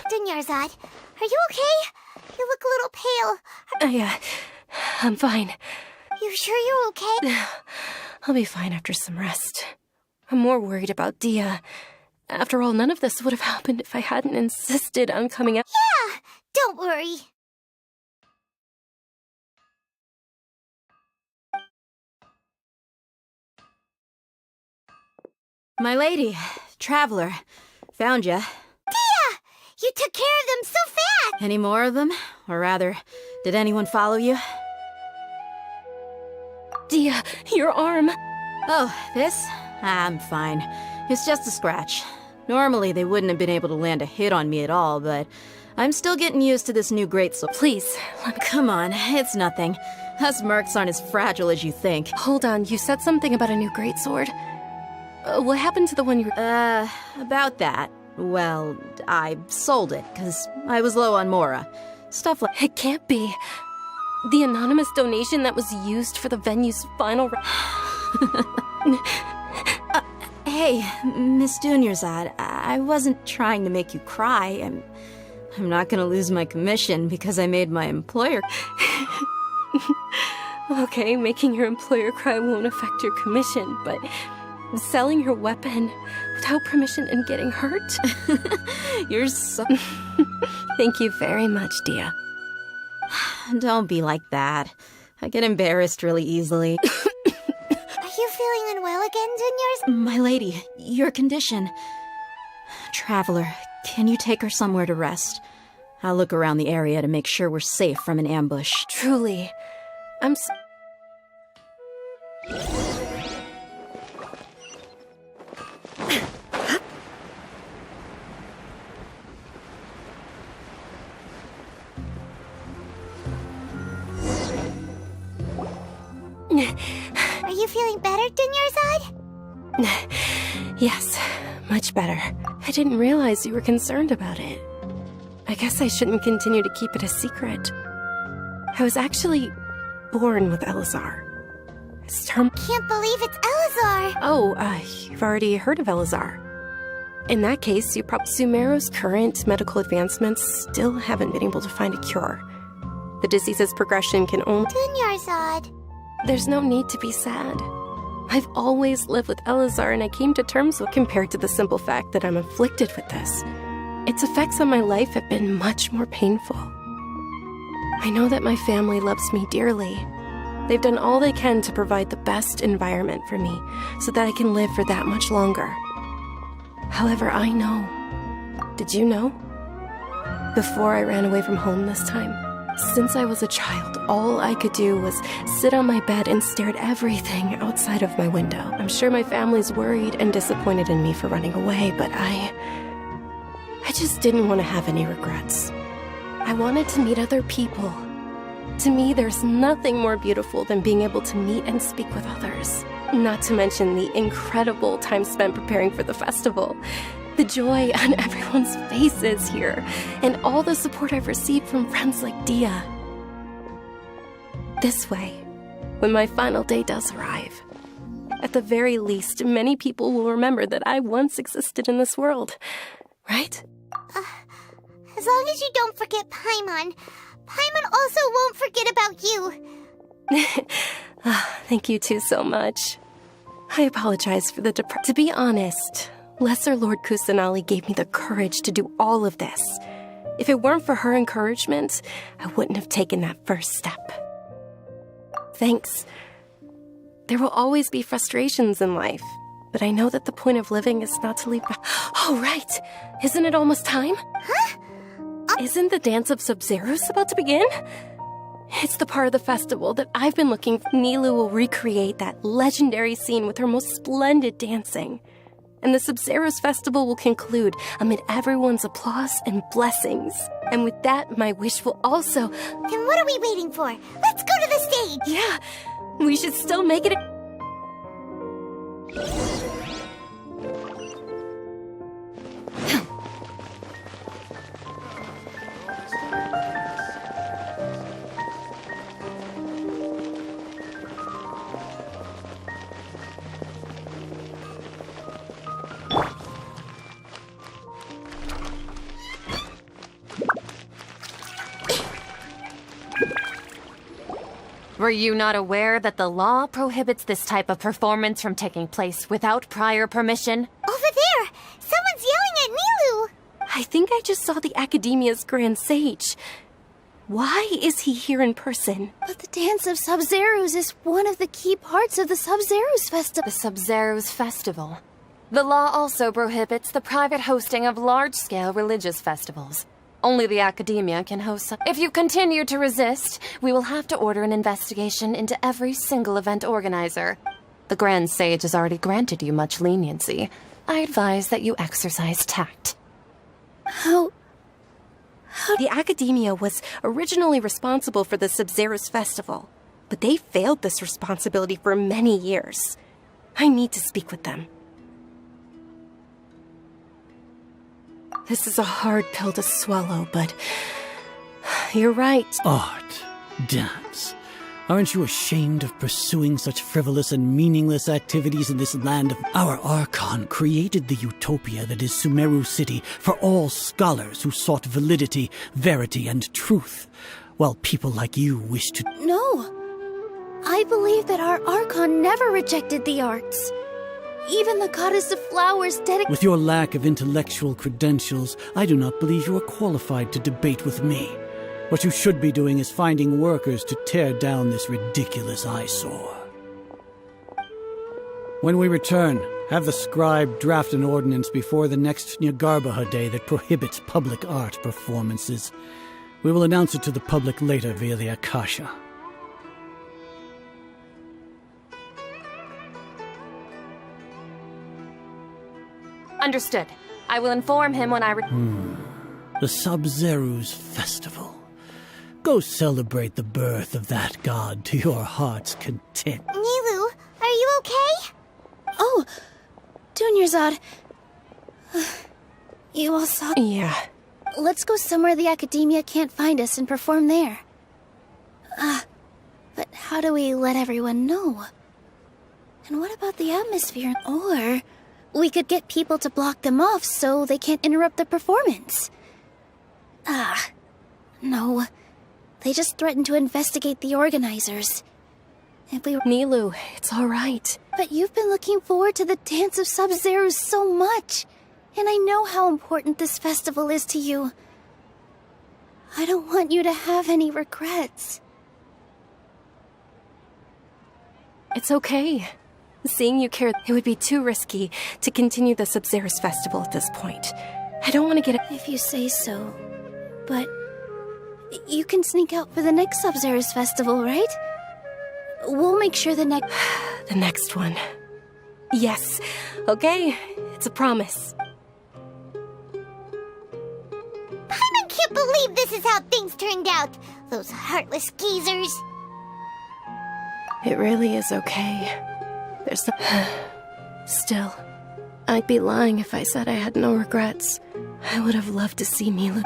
Dunyarzad, are you okay? You look a little pale. I'm fine. You sure you're okay? I'll be fine after some rest. I'm more worried about Dia. After all, none of this would have happened if I hadn't insisted on coming out. Yeah, don't worry. My lady, Traveler, found ya. Dia! You took care of them so fast! Any more of them? Or rather, did anyone follow you? Dia, your arm. Oh, this? I'm fine. It's just a scratch. Normally, they wouldn't have been able to land a hit on me at all, but I'm still getting used to this new greatsword. Please, come on, it's nothing. Us mercs aren't as fragile as you think. Hold on, you said something about a new greatsword. What happened to the one you... About that. Well, I sold it, because I was low on Mora. Stuff like... It can't be. The anonymous donation that was used for the venue's final... Hey, Miss Dunyarzad, I wasn't trying to make you cry. I'm not gonna lose my commission because I made my employer... Okay, making your employer cry won't affect your commission, but... selling your weapon without permission and getting hurt? You're so... Thank you very much, Dia. Don't be like that. I get embarrassed really easily. Are you feeling unwell again, Dunyarzad? My lady, your condition. Traveler, can you take her somewhere to rest? I'll look around the area to make sure we're safe from an ambush. Truly, I'm Are you feeling better, Dunyarzad? Yes, much better. I didn't realize you were concerned about it. I guess I shouldn't continue to keep it a secret. I was actually born with Elazar. Can't believe it's Elazar! Oh, you've already heard of Elazar. In that case, Sumeru's current medical advancements still haven't been able to find a cure. The disease's progression can only... Dunyarzad. There's no need to be sad. I've always lived with Elazar, and I came to terms with compared to the simple fact that I'm afflicted with this. Its effects on my life have been much more painful. I know that my family loves me dearly. They've done all they can to provide the best environment for me so that I can live for that much longer. However, I know. Did you know? Before I ran away from home this time, since I was a child, all I could do was sit on my bed and stare at everything outside of my window. I'm sure my family's worried and disappointed in me for running away, but I just didn't want to have any regrets. I wanted to meet other people. To me, there's nothing more beautiful than being able to meet and speak with others. Not to mention the incredible time spent preparing for the festival. The joy on everyone's faces here, and all the support I've received from friends like Dia. This way, when my final day does arrive, at the very least, many people will remember that I once existed in this world, right? As long as you don't forget Paimon. Paimon also won't forget about you. Thank you two so much. I apologize for the To be honest, Lesser Lord Kusanali gave me the courage to do all of this. If it weren't for her encouragement, I wouldn't have taken that first step. Thanks. There will always be frustrations in life, but I know that the point of living is not to leave. Oh, right! Isn't it almost time? Huh? Isn't the Dance of Sub-Zeros about to begin? It's the part of the festival that I've been looking for. Nilou will recreate that legendary scene with her most splendid dancing. And the Sub-Zeros festival will conclude amid everyone's applause and blessings. And with that, my wish will also... Then what are we waiting for? Let's go to the stage! Yeah, we should still make it Were you not aware that the law prohibits this type of performance from taking place without prior permission? Over there! Someone's yelling at Nilou! I think I just saw the Academia's Grand Sage. Why is he here in person? But the Dance of Sub-Zeros is one of the key parts of the Sub-Zeros Festival. The Sub-Zeros Festival. The law also prohibits the private hosting of large-scale religious festivals. Only the Academia can host some. If you continue to resist, we will have to order an investigation into every single event organizer. The Grand Sage has already granted you much leniency. I advise that you exercise tact. How... The Academia was originally responsible for the Sub-Zeros Festival, but they failed this responsibility for many years. I need to speak with them. This is a hard pill to swallow, but you're right. Art, dance. Aren't you ashamed of pursuing such frivolous and meaningless activities in this land of... Our Archon created the utopia that is Sumeru City for all scholars who sought validity, verity, and truth, while people like you wish to... No. I believe that our Archon never rejected the arts. Even the Goddess of Flowers dedicated... With your lack of intellectual credentials, I do not believe you are qualified to debate with me. What you should be doing is finding workers to tear down this ridiculous eyesore. When we return, have the scribe draft an ordinance before the next Nyargarbaha Day that prohibits public art performances. We will announce it to the public later via the Akasha. Understood. I will inform him when I The Sub-Zeros Festival. Go celebrate the birth of that god to your heart's content. Nilou, are you okay? Oh, Dunyarzad. You all saw... Yeah. Let's go somewhere the Academia can't find us and perform there. But how do we let everyone know? And what about the atmosphere? Or we could get people to block them off so they can't interrupt the performance. No. They just threatened to investigate the organizers. If we... Nilou, it's all right. But you've been looking forward to the Dance of Sub-Zeros so much. And I know how important this festival is to you. I don't want you to have any regrets. It's okay. Seeing you care, it would be too risky to continue the Sub-Zeros Festival at this point. I don't want to get... If you say so. But you can sneak out for the next Sub-Zeros Festival, right? We'll make sure the next... The next one. Yes. Okay. It's a promise. I can't believe this is how things turned out. Those heartless geezers. It really is okay. There's no... Still, I'd be lying if I said I had no regrets. I would have loved to see Nilou.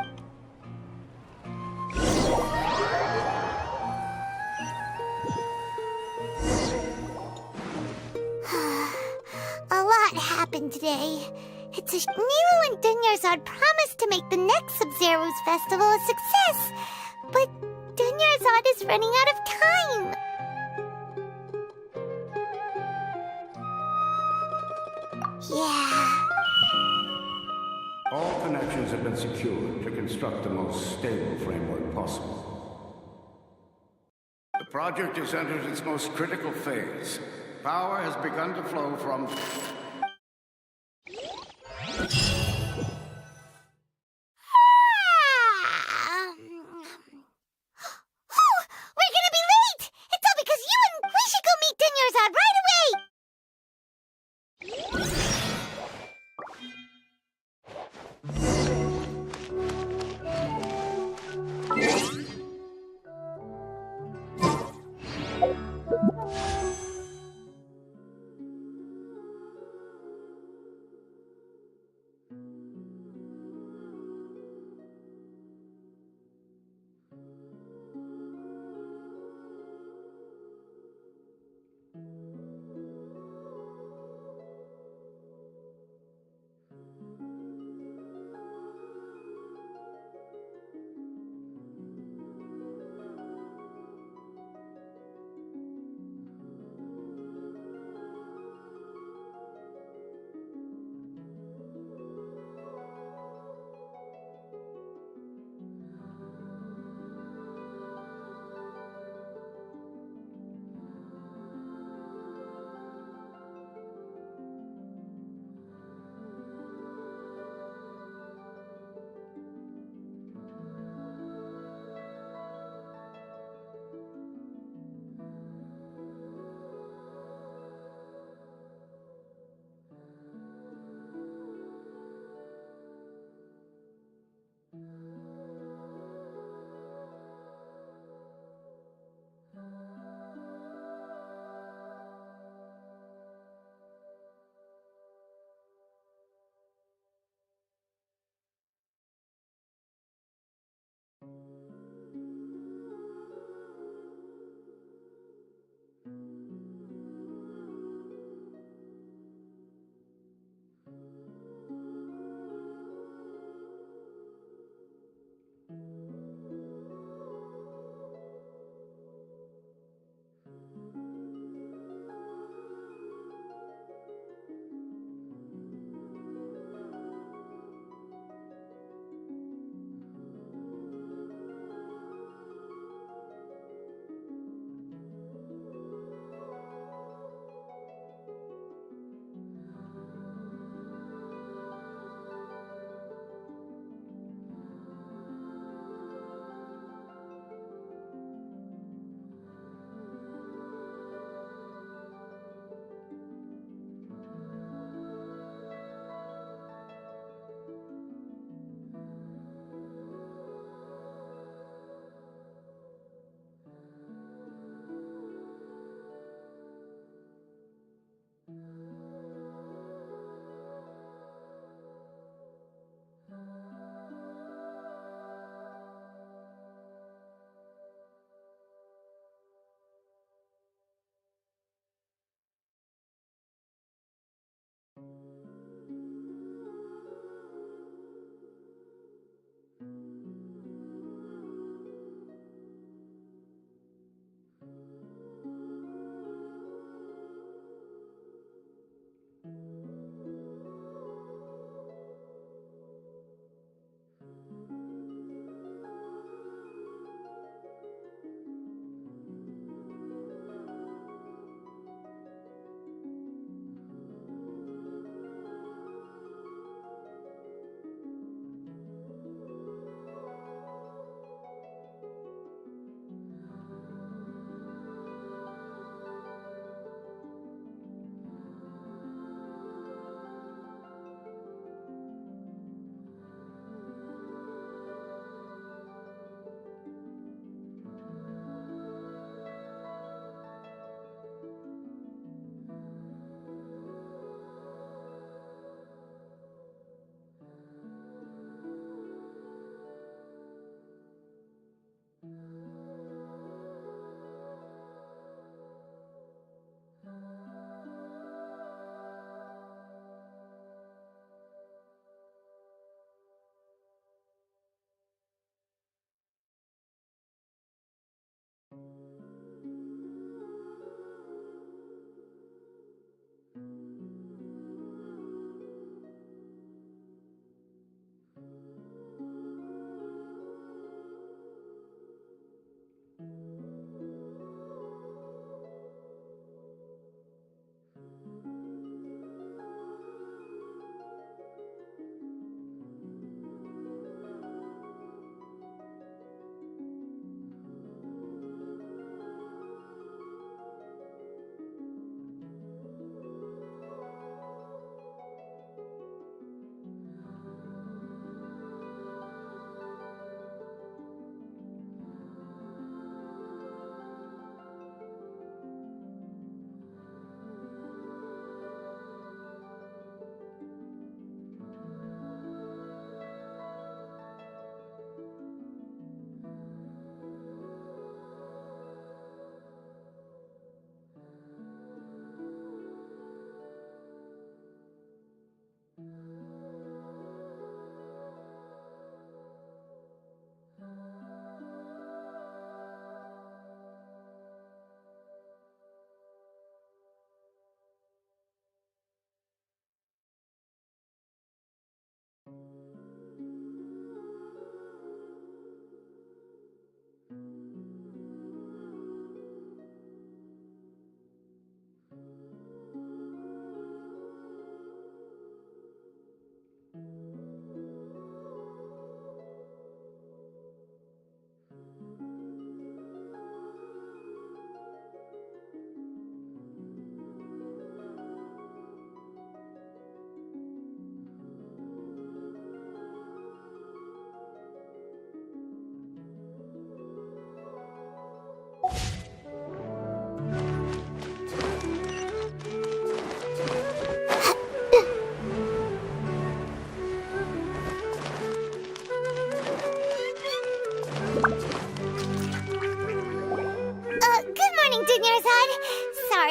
A lot happened today. It's a Nilou and Dunyarzad promised to make the next Sub-Zeros festival a success, but Dunyarzad is running out of time. Yeah. All connections have been secured to construct the most stable framework possible. The project has entered its most critical phase. Power has begun to flow from... We're gonna be late! It's all because you and we should go meet Dinyarzad right away!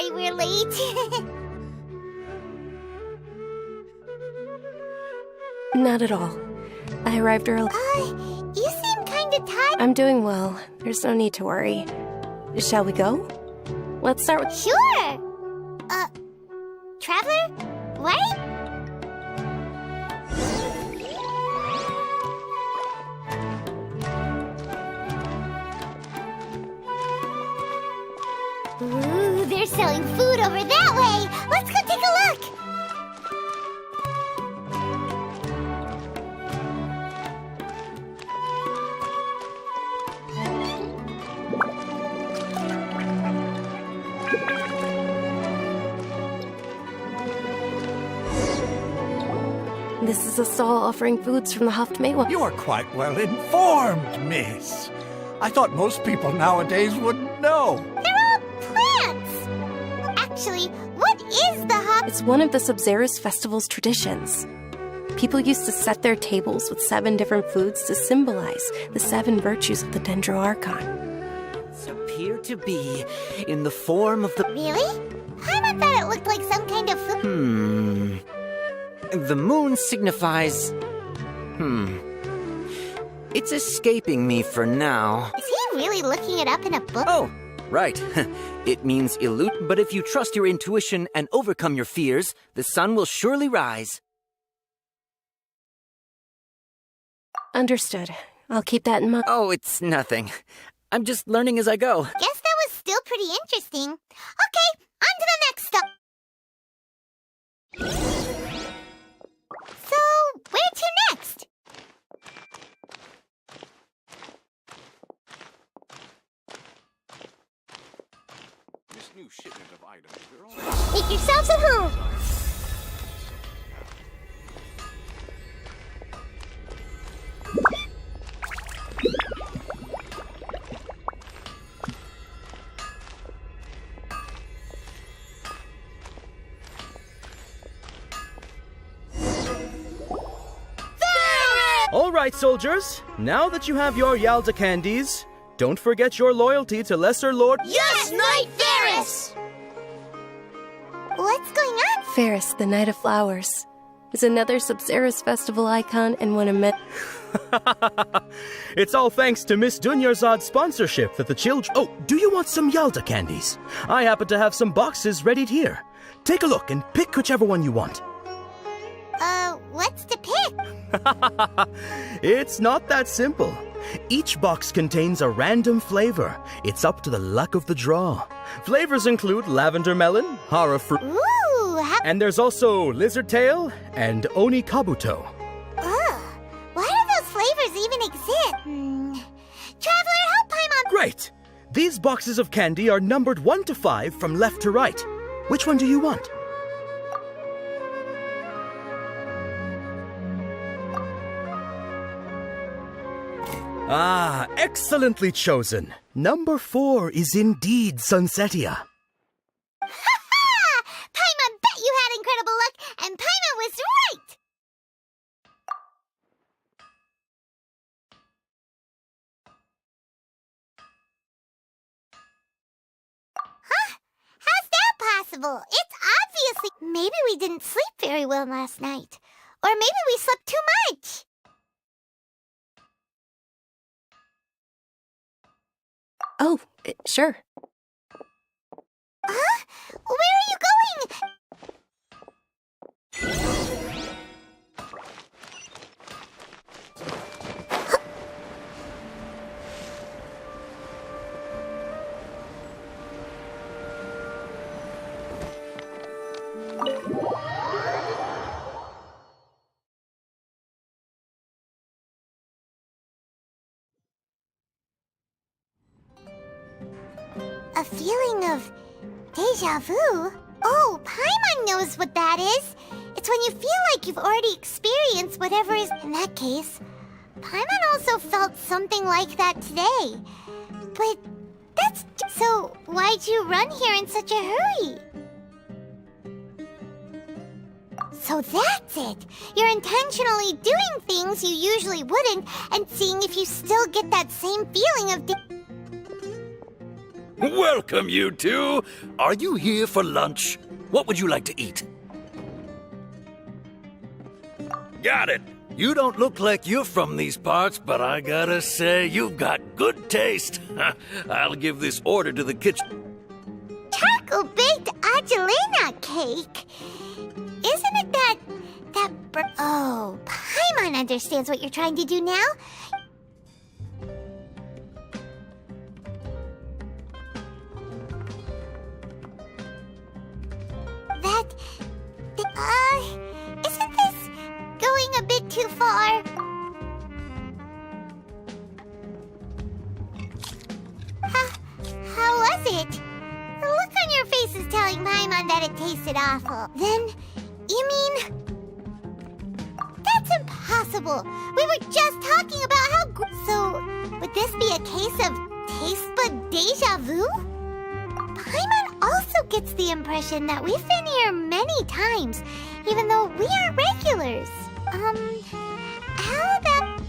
sorry we're late. Not at all. I arrived early. You seem kinda tired. I'm doing well. There's no need to worry. Shall we go? Let's start with... Sure! Traveler? Right? Ooh, they're selling food over that way! Let's go take a look! This is a stall offering foods from the Haftmewa. You are quite well informed, miss. I thought most people nowadays wouldn't know. They're all plants! Actually, what is the Haft... It's one of the Sabzerus festival's traditions. People used to set their tables with 7 different foods to symbolize the 7 virtues of the Dendro Archon. Appear to be in the form of the... Really? I thought it looked like some kind of food. The moon signifies... It's escaping me for now. Is he really looking it up in a book? Oh, right. It means elude, but if you trust your intuition and overcome your fears, the sun will surely rise. Understood. I'll keep that in mind. Oh, it's nothing. I'm just learning as I go. Guess that was still pretty interesting. Okay, on to the next stop. So, where to next? This new shipment of items, Make yourselves at home. All right, soldiers. Now that you have your Yalda candies, don't forget your loyalty to Lesser Lord... Yes, Knight Ferris! What's going on? Ferris, the Knight of Flowers, is another Sabzerus festival icon and one of many... It's all thanks to Miss Dunyarzad's sponsorship that the children... Oh, do you want some Yalda candies? I happen to have some boxes ready here. Take a look and pick whichever one you want. What's to pick? It's not that simple. Each box contains a random flavor. It's up to the luck of the draw. Flavors include lavender melon, hara fruit, and there's also lizard tail and oni kabuto. Ugh, why do those flavors even exist? Traveler, help Paimon! Great! These boxes of candy are numbered 1 to 5 from left to right. Which one do you want? Ah, excellently chosen. Number 4 is indeed Sunsetia. Ha-ha! Paimon bet you had incredible luck, and Paimon was right! Huh? How's that possible? It's obviously... Maybe we didn't sleep very well last night. Or maybe we slept too much. Oh, sure. Huh? Where are you going? A feeling of deja vu? Oh, Paimon knows what that is. It's when you feel like you've already experienced whatever is... In that case, Paimon also felt something like that today. But that's... So, why'd you run here in such a hurry? So that's it! You're intentionally doing things you usually wouldn't and seeing if you still get that same feeling of... Welcome, you two. Are you here for lunch? What would you like to eat? Got it. You don't look like you're from these parts, but I gotta say, you've got good taste. I'll give this order to the kitchen. Charcoal-baked Angelina cake? Isn't it that... Oh, Paimon understands what you're trying to do now. Isn't this going a bit too far? How was it? The look on your face is telling Paimon that it tasted awful. Then, you mean... That's impossible! We were just talking about how So, would this be a case of taste bud deja vu? Paimon also gets the impression that we've been here many times, even though we aren't regulars. How about...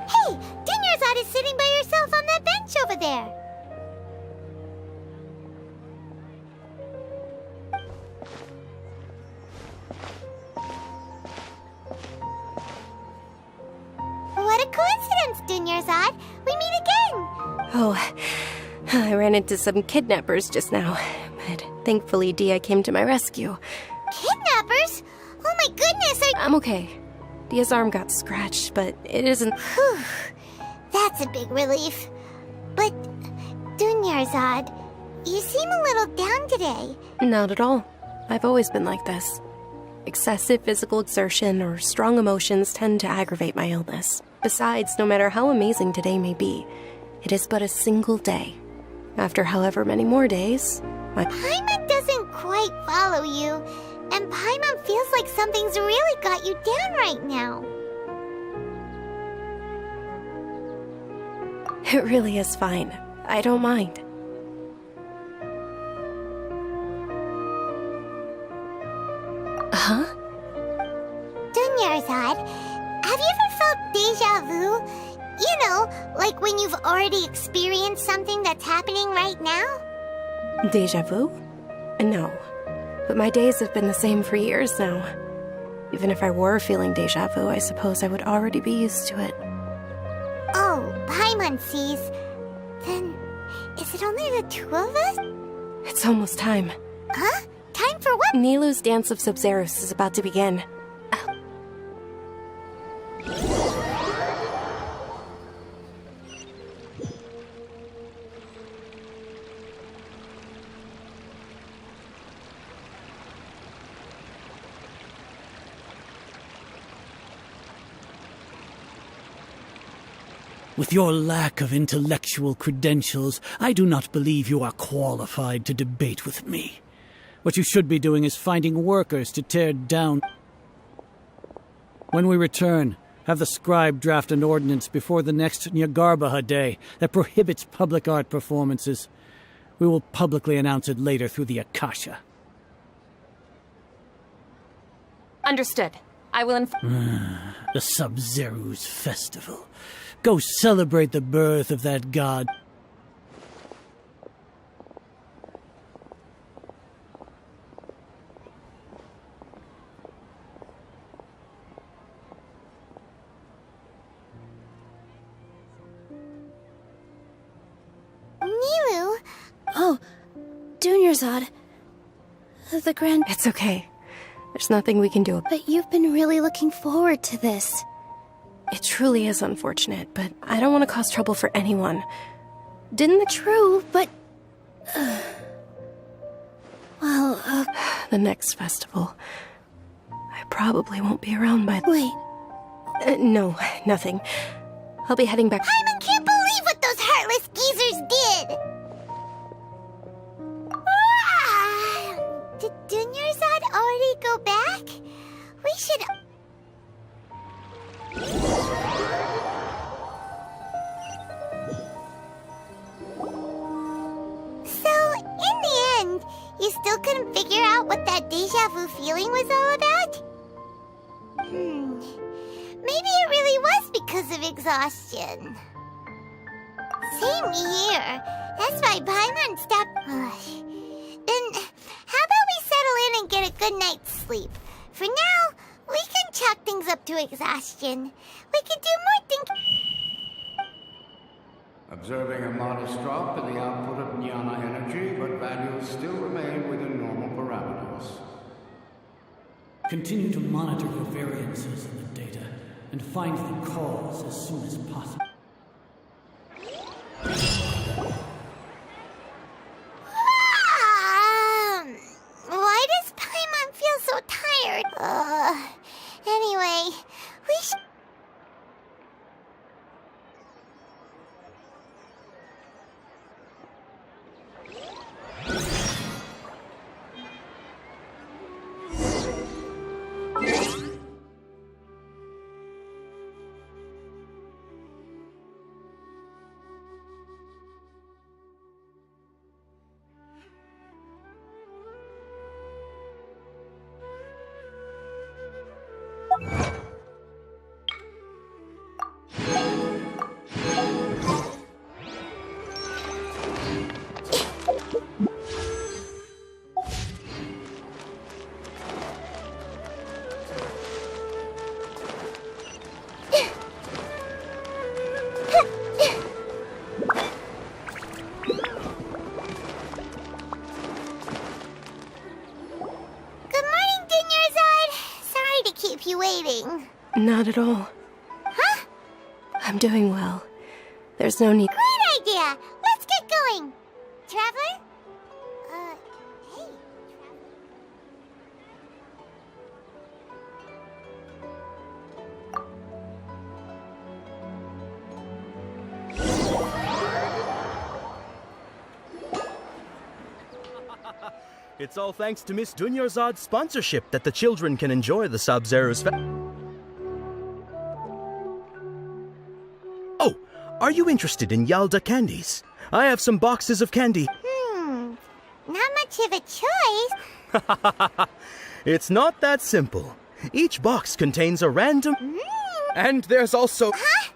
Hey, Dinyarzad is sitting by yourself on that bench over there. What a coincidence, Dinyarzad. We meet again. Oh, I ran into some kidnappers just now, but thankfully Dia came to my rescue. Kidnappers? Oh my goodness, I'm okay. Dia's arm got scratched, but it isn't... Whew. That's a big relief. But, Dinyarzad, you seem a little down today. Not at all. I've always been like this. Excessive physical exertion or strong emotions tend to aggravate my illness. Besides, no matter how amazing today may be, it is but a single day. After however many more days, Paimon doesn't quite follow you, and Paimon feels like something's really got you down right now. It really is fine. I don't mind. Huh? Dinyarzad, have you ever felt deja vu? You know, like when you've already experienced something that's happening right now? Deja vu? No. But my days have been the same for years now. Even if I were feeling deja vu, I suppose I would already be used to it. Oh, Paimon sees. Then, is it only the two of us? It's almost time. Huh? Time for what? Nilu's Dance of Sub-Zeros is about to begin. With your lack of intellectual credentials, I do not believe you are qualified to debate with me. What you should be doing is finding workers to tear down. When we return, have the scribe draft an ordinance before the next Nyagarbaha Day that prohibits public art performances. We will publicly announce it later through the Akasha. Understood. I will The Sub-Zero's festival. Go celebrate the birth of that god. Nilu? Oh, Dinyarzad. The grand... It's okay. There's nothing we can do. But you've been really looking forward to this. It truly is unfortunate, but I don't want to cause trouble for anyone. True, but... The next festival. I probably won't be around by... Wait. No, nothing. I'll be heading back... Paimon can't believe what those heartless geezers did! should... So, in the end, you still couldn't figure out what that deja vu feeling was all about? Maybe it really was because of exhaustion. Same here. That's why Paimon stopped... Then, how about we settle in and get a good night's sleep? For now, we can chalk things up to exhaustion. We can do more thinking... Observing a modest drop in the output of jnana energy, but values still remain within normal parameters. Continue to monitor the variances in the data and find the cause as soon as possible. Why does Paimon feel so tired? Anyway, we should... you waiting. Not at all. Huh? I'm doing well. There's no need. Great idea! Let's get going! Traveler? Hey. It's all thanks to Miss Dunyarzad's sponsorship that the children can enjoy the Sub-Zero's Oh, are you interested in Yalda candies? I have some boxes of candy. Not much of a choice. It's not that simple. Each box contains a random... And there's also... Huh?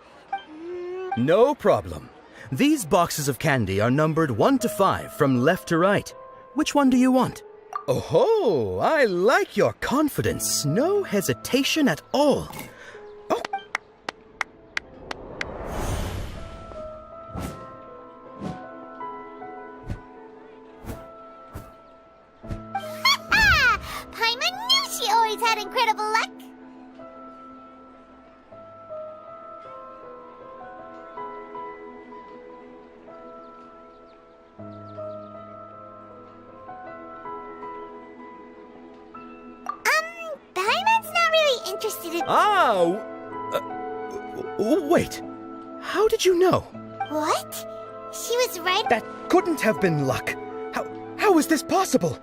No problem. These boxes of candy are numbered 1 to 5 from left to right. Which one do you want? Oh, I like your confidence. No hesitation at all. Oh. Paimon knew she always had incredible luck. Interested in... Wait. How did you know? What? She was right... That couldn't have been luck. How is this possible?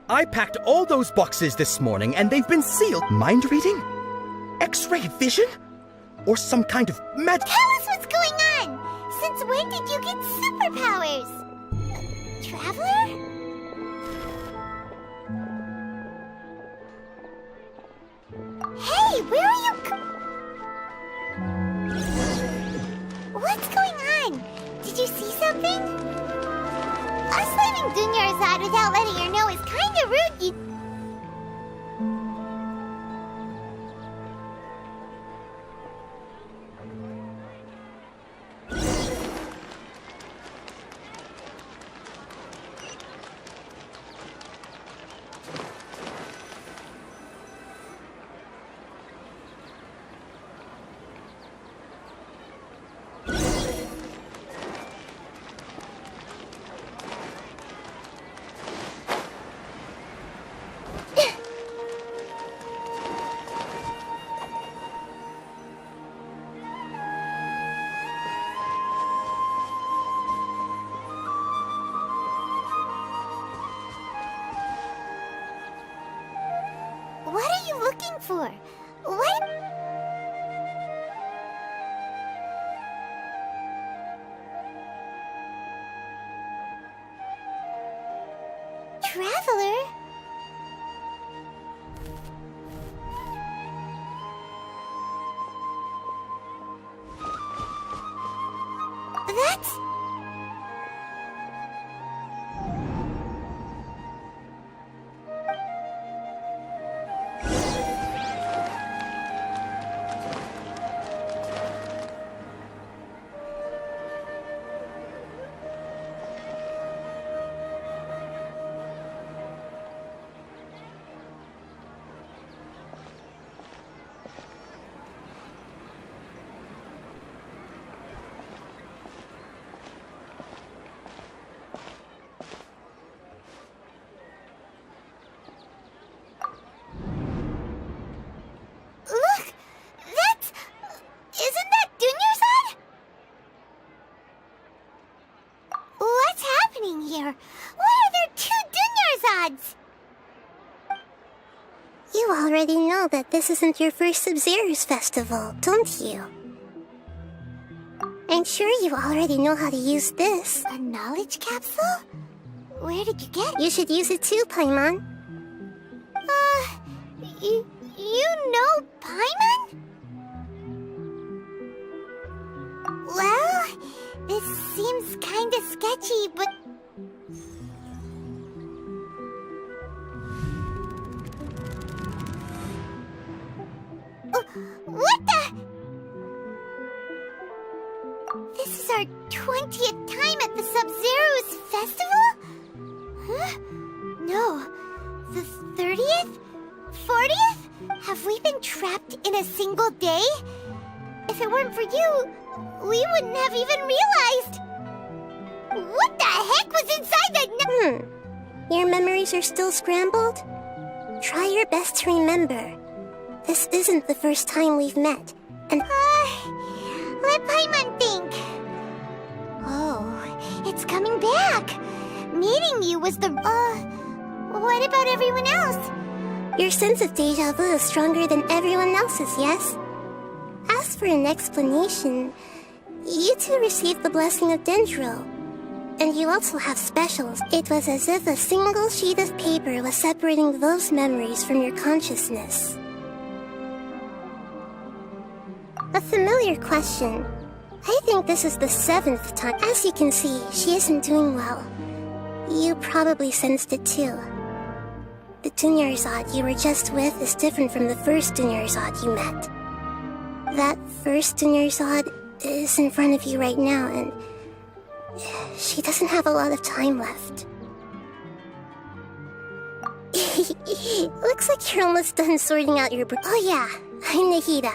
I packed all those boxes this morning and they've been sealed. Mind reading? X-ray vision? Or some kind of magic... Tell us what's going on! Since when did you get superpowers? Traveler? Hey, where are you What's going on? Did you see something? Us leaving Dunyarzad without letting her know is kinda rude, for? What? Traveler? That's... Look! That's... Isn't that Dunyarzad? What's happening here? Why are there two Dunyarzads? You already know that this isn't your first Sub-Zero's festival, don't you? I'm sure you already know how to use this. A knowledge capsule? Where did you get it? You should use it too, Paimon. You know Paimon? Well, this seems kinda sketchy, but... What the? This is our 20th time at the Sub-Zero's festival? Huh? No. The 30th? 40th? Have we been trapped in a single day? If it weren't for you, we wouldn't have even realized. What the heck was inside that Your memories are still scrambled? Try your best to remember. This isn't the first time we've met, and... let Paimon think. Oh, it's coming back. Meeting you was the... what about everyone else? Your sense of deja vu is stronger than everyone else's, yes? As for an explanation, you two received the blessing of Dendro. And you also have specials. It was as if a single sheet of paper was separating those memories from your consciousness. A familiar question. I think this is the 7th time. As you can see, she isn't doing well. You probably sensed it too. The Dunyarzad you were just with is different from the first Dunyarzad you met. That first Dunyarzad is in front of you right now, and she doesn't have a lot of time left. Looks like you're almost done sorting out your... Oh yeah, I'm Nahida.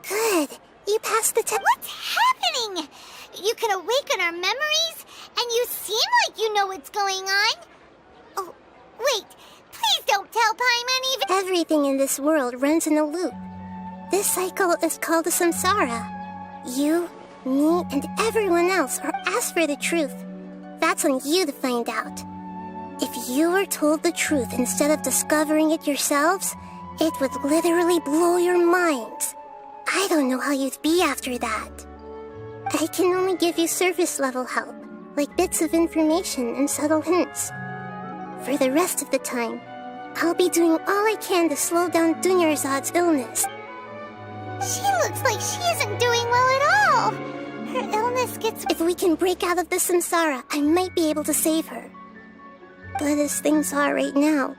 Good. You passed the test. What's happening? You can awaken our memories, and you seem like you know what's going on. Oh, wait. Please don't tell Paimon even... Everything in this world runs in a loop. This cycle is called a samsara. You, me, and everyone else are asked for the truth. That's on you to find out. If you were told the truth instead of discovering it yourselves, it would literally blow your minds. I don't know how you'd be after that. I can only give you surface-level help, like bits of information and subtle hints. For the rest of the time, I'll be doing all I can to slow down Dunyarzad's illness. She looks like she isn't doing well at all. Her illness gets... If we can break out of the samsara, I might be able to save her. But as things are right now,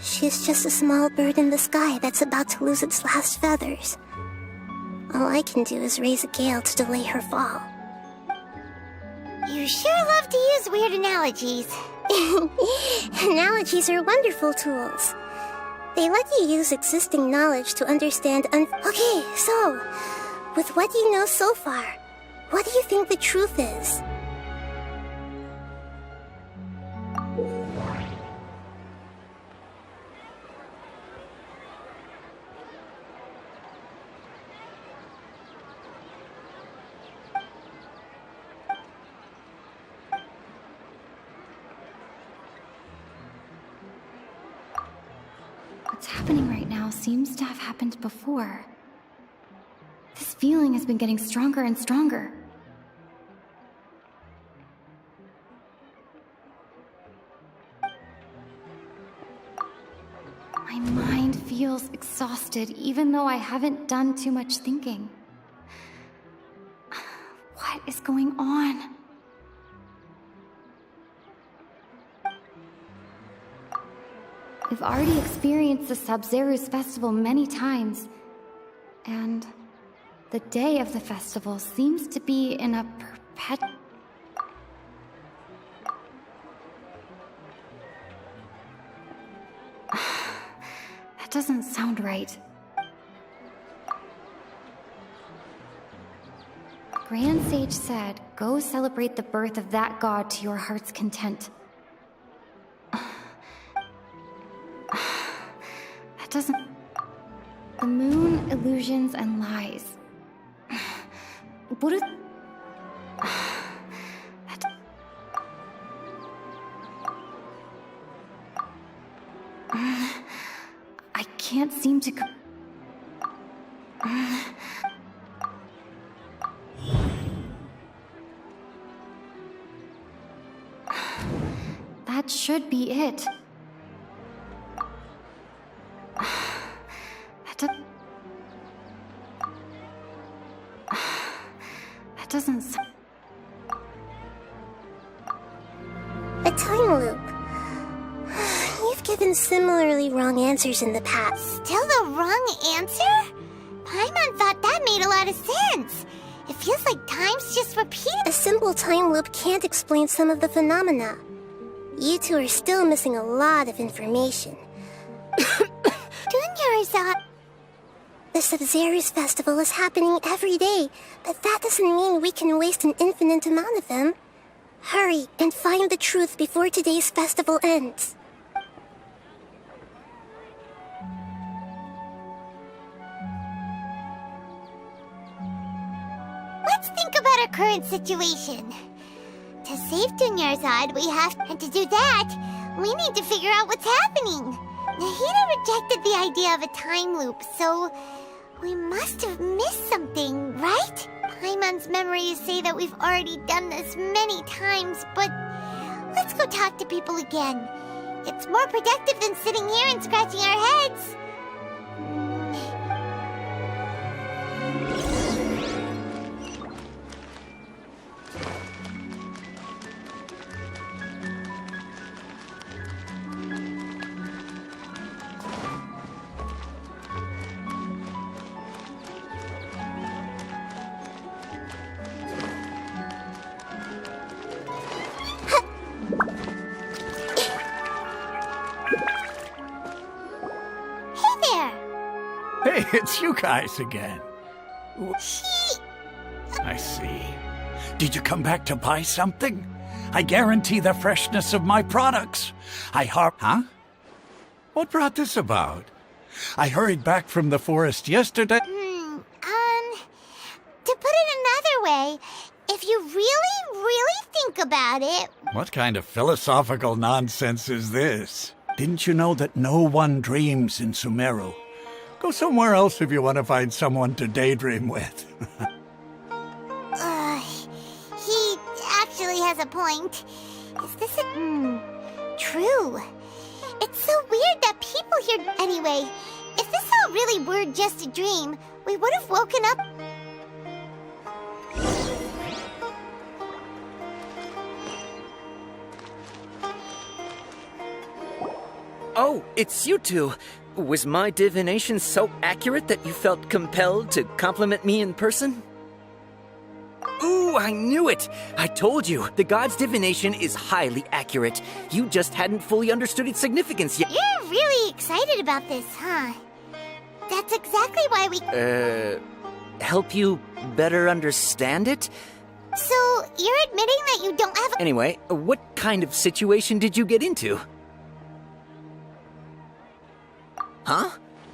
she's just a small bird in the sky that's about to lose its last feathers. All I can do is raise a gale to delay her fall. You sure love to use weird analogies. Analogies are wonderful tools. They let you use existing knowledge to understand Okay, so, with what you know so far, what do you think the truth is? happening right now seems to have happened before. This feeling has been getting stronger and stronger. My mind feels exhausted, even though I haven't done too much thinking. What is going on? We've already experienced the Sub-Zeru's festival many times, and the day of the festival seems to be in a That doesn't sound right. Grand Sage said, go celebrate the birth of that god to your heart's content. That doesn't... The moon, illusions, and lies. What is... I can't seem to... That should be it. That doesn't... A time loop. You've given similarly wrong answers in the past. Still the wrong answer? Paimon thought that made a lot of sense. It feels like time's just repeated. A simple time loop can't explain some of the phenomena. You two are still missing a lot of information. The Sub-Zeru's festival is happening every day, but that doesn't mean we can waste an infinite amount of them. Hurry and find the truth before today's festival ends. Let's think about our current situation. To save Dunyarzad, we have... And to do that, we need to figure out what's happening. Nahida rejected the idea of a time loop, so... we must have missed something, right? Paimon's memories say that we've already done this many times, but... let's go talk to people again. It's more productive than sitting here and scratching our heads. Hey, it's you guys again. I see. Did you come back to buy something? I guarantee the freshness of my products. Huh? What brought this about? I hurried back from the forest yesterday. To put it another way, if you really think about it... What kind of philosophical nonsense is this? Didn't you know that no one dreams in Sumeru? Go somewhere else if you want to find someone to daydream with. He actually has a point. Is this true? It's so weird that people here... Anyway, if this all really were just a dream, we would have woken up... Oh, it's you two. Was my divination so accurate that you felt compelled to compliment me in person? Ooh, I knew it! I told you, the god's divination is highly accurate. You just hadn't fully understood its significance yet. You're really excited about this, huh? That's exactly why we... help you better understand it? So, you're admitting that you don't have a... Anyway, what kind of situation did you get into? Huh?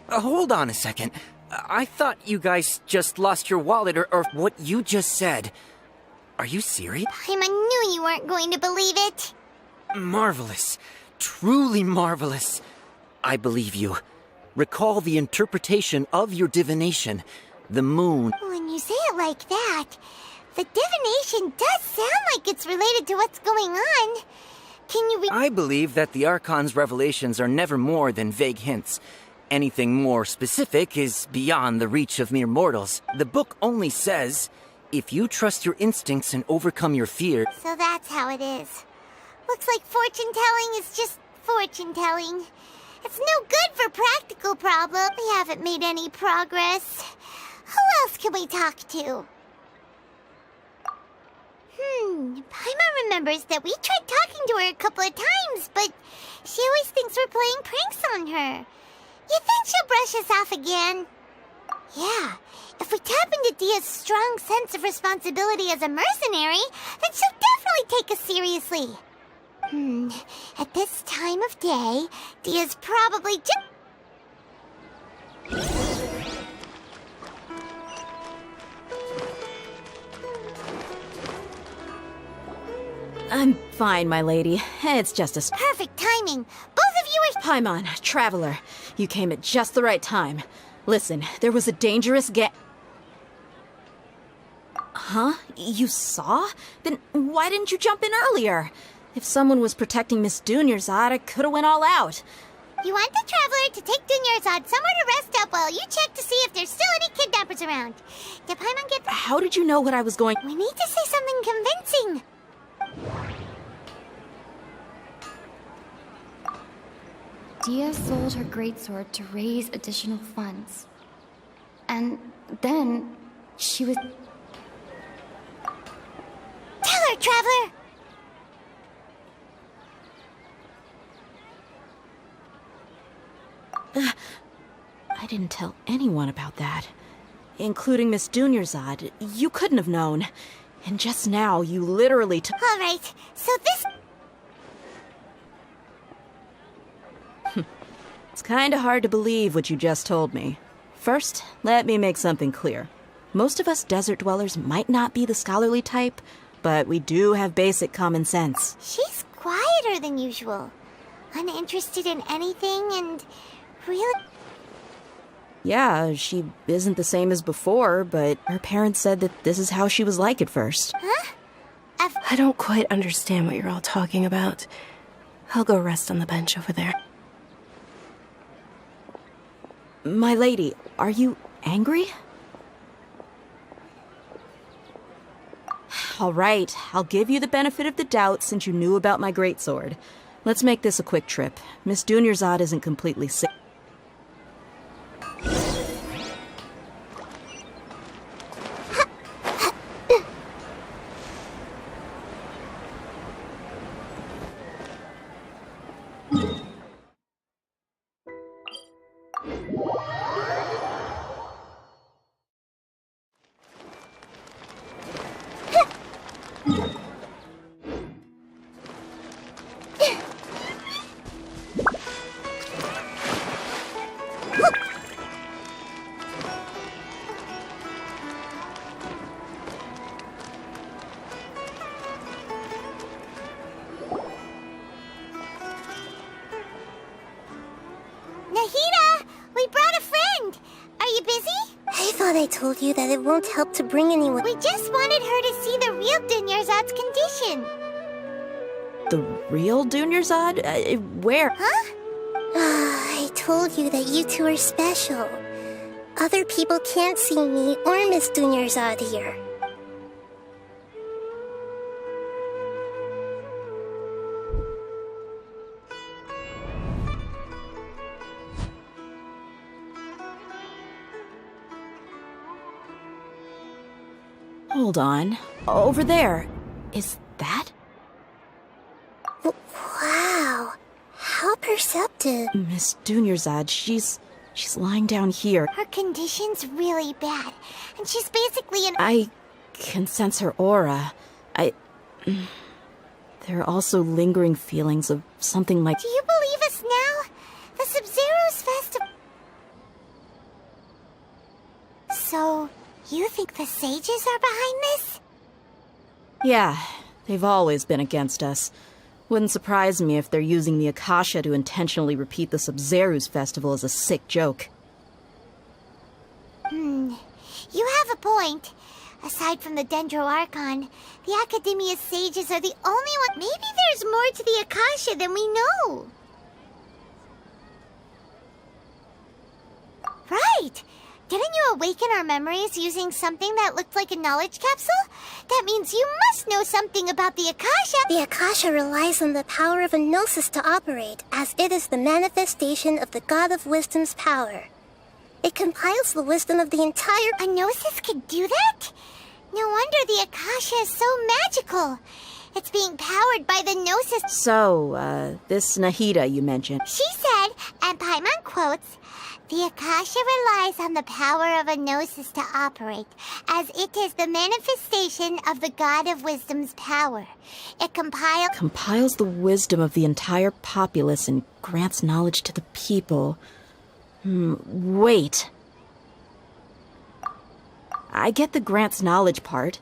Hold on a second. I thought you guys just lost your wallet or what you just said. Are you serious? I knew you weren't going to believe it. Marvelous. Truly marvelous. I believe you. Recall the interpretation of your divination. The moon. When you say it like that, the divination does sound like it's related to what's going on. Can you I believe that the Archon's revelations are never more than vague hints. Anything more specific is beyond the reach of mere mortals. The book only says, if you trust your instincts and overcome your fear... So that's how it is. Looks like fortune-telling is just fortune-telling. It's no good for practical problems. We haven't made any progress. Who else can we talk to? Paimon remembers that we tried talking to her a couple of times, but she always thinks we're playing pranks on her. You think she'll brush us off again? Yeah, if we tap into Dia's strong sense of responsibility as a mercenary, then she'll definitely take us seriously. At this time of day, Dia's probably I'm fine, my lady. It's just a... Perfect timing. Both of you are... Paimon, Traveler, you came at just the right time. Listen, there was a dangerous Huh? You saw? Then why didn't you jump in earlier? If someone was protecting Miss Dunyarzad, I could've went all out. You want the Traveler to take Dunyarzad somewhere to rest up while you check to see if there's still any kidnappers around. Did Paimon get... How did you know what I was going... We need to say something convincing. Dia sold her greatsword to raise additional funds. And then she was... Tell her, Traveler! I didn't tell anyone about that. Including Miss Dunyarzad. You couldn't have known. And just now, you literally took... All right, so this... It's kinda hard to believe what you just told me. First, let me make something clear. Most of us desert dwellers might not be the scholarly type, but we do have basic common sense. She's quieter than usual. Uninterested in anything and... really... Yeah, she isn't the same as before, but her parents said that this is how she was like at first. Huh? I don't quite understand what you're all talking about. I'll go rest on the bench over there. My lady, are you angry? All right, I'll give you the benefit of the doubt since you knew about my greatsword. Let's make this a quick trip. Miss Dunyarzad isn't completely sick. I told you that it won't help to bring anyone. We just wanted her to see the real Dunyarzad's condition. The real Dunyarzad? Where? Huh? I told you that you two are special. Other people can't see me or Miss Dunyarzad here. Hold on. Over there. Is that? Wow. How perceptive. Miss Dunyarzad, she's lying down here. Her condition's really bad, and she's basically an... I can sense her aura. There are also lingering feelings of something like... Do you believe us now? The Sub-Zero's festival... So, you think the sages are behind this? Yeah, they've always been against us. Wouldn't surprise me if they're using the Akasha to intentionally repeat the Sub-Zeru's festival as a sick joke. You have a point. Aside from the Dendro Archon, the Academia's sages are the only one. Maybe there's more to the Akasha than we know. Right! Didn't you awaken our memories using something that looked like a knowledge capsule? That means you must know something about the Akasha. The Akasha relies on the power of a gnosis to operate, as it is the manifestation of the God of Wisdom's power. It compiles the wisdom of the entire... A gnosis could do that? No wonder the Akasha is so magical. It's being powered by the gnosis. So, this Nahida you mentioned. She said, and Paimon quotes, "The Akasha relies on the power of a gnosis to operate, as it is the manifestation of the God of Wisdom's power. It Compiles the wisdom of the entire populace and grants knowledge to the people. Wait. I get the grants knowledge part.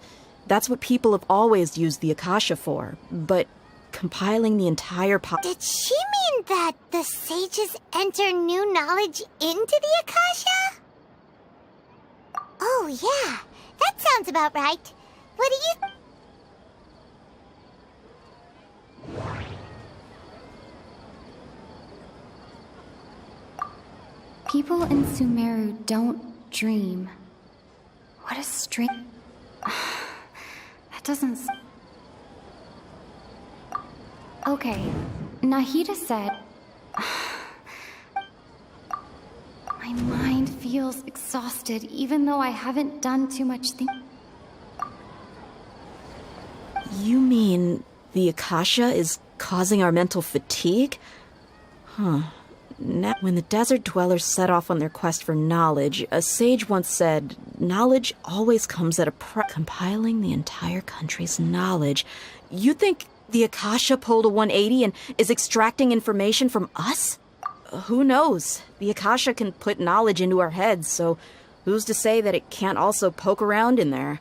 That's what people have always used the Akasha for. But compiling the entire Did she mean that the sages enter new knowledge into the Akasha? Oh, yeah. That sounds about right. What do you... People in Sumeru don't dream. What a strange... That doesn't... Okay, Nahida said... My mind feels exhausted, even though I haven't done too much thinking. You mean the Akasha is causing our mental fatigue? Huh. When the desert dwellers set off on their quest for knowledge, a sage once said, knowledge always comes at a price. Compiling the entire country's knowledge. You think the Akasha pulled a 180 and is extracting information from us? Who knows? The Akasha can put knowledge into our heads, so who's to say that it can't also poke around in there?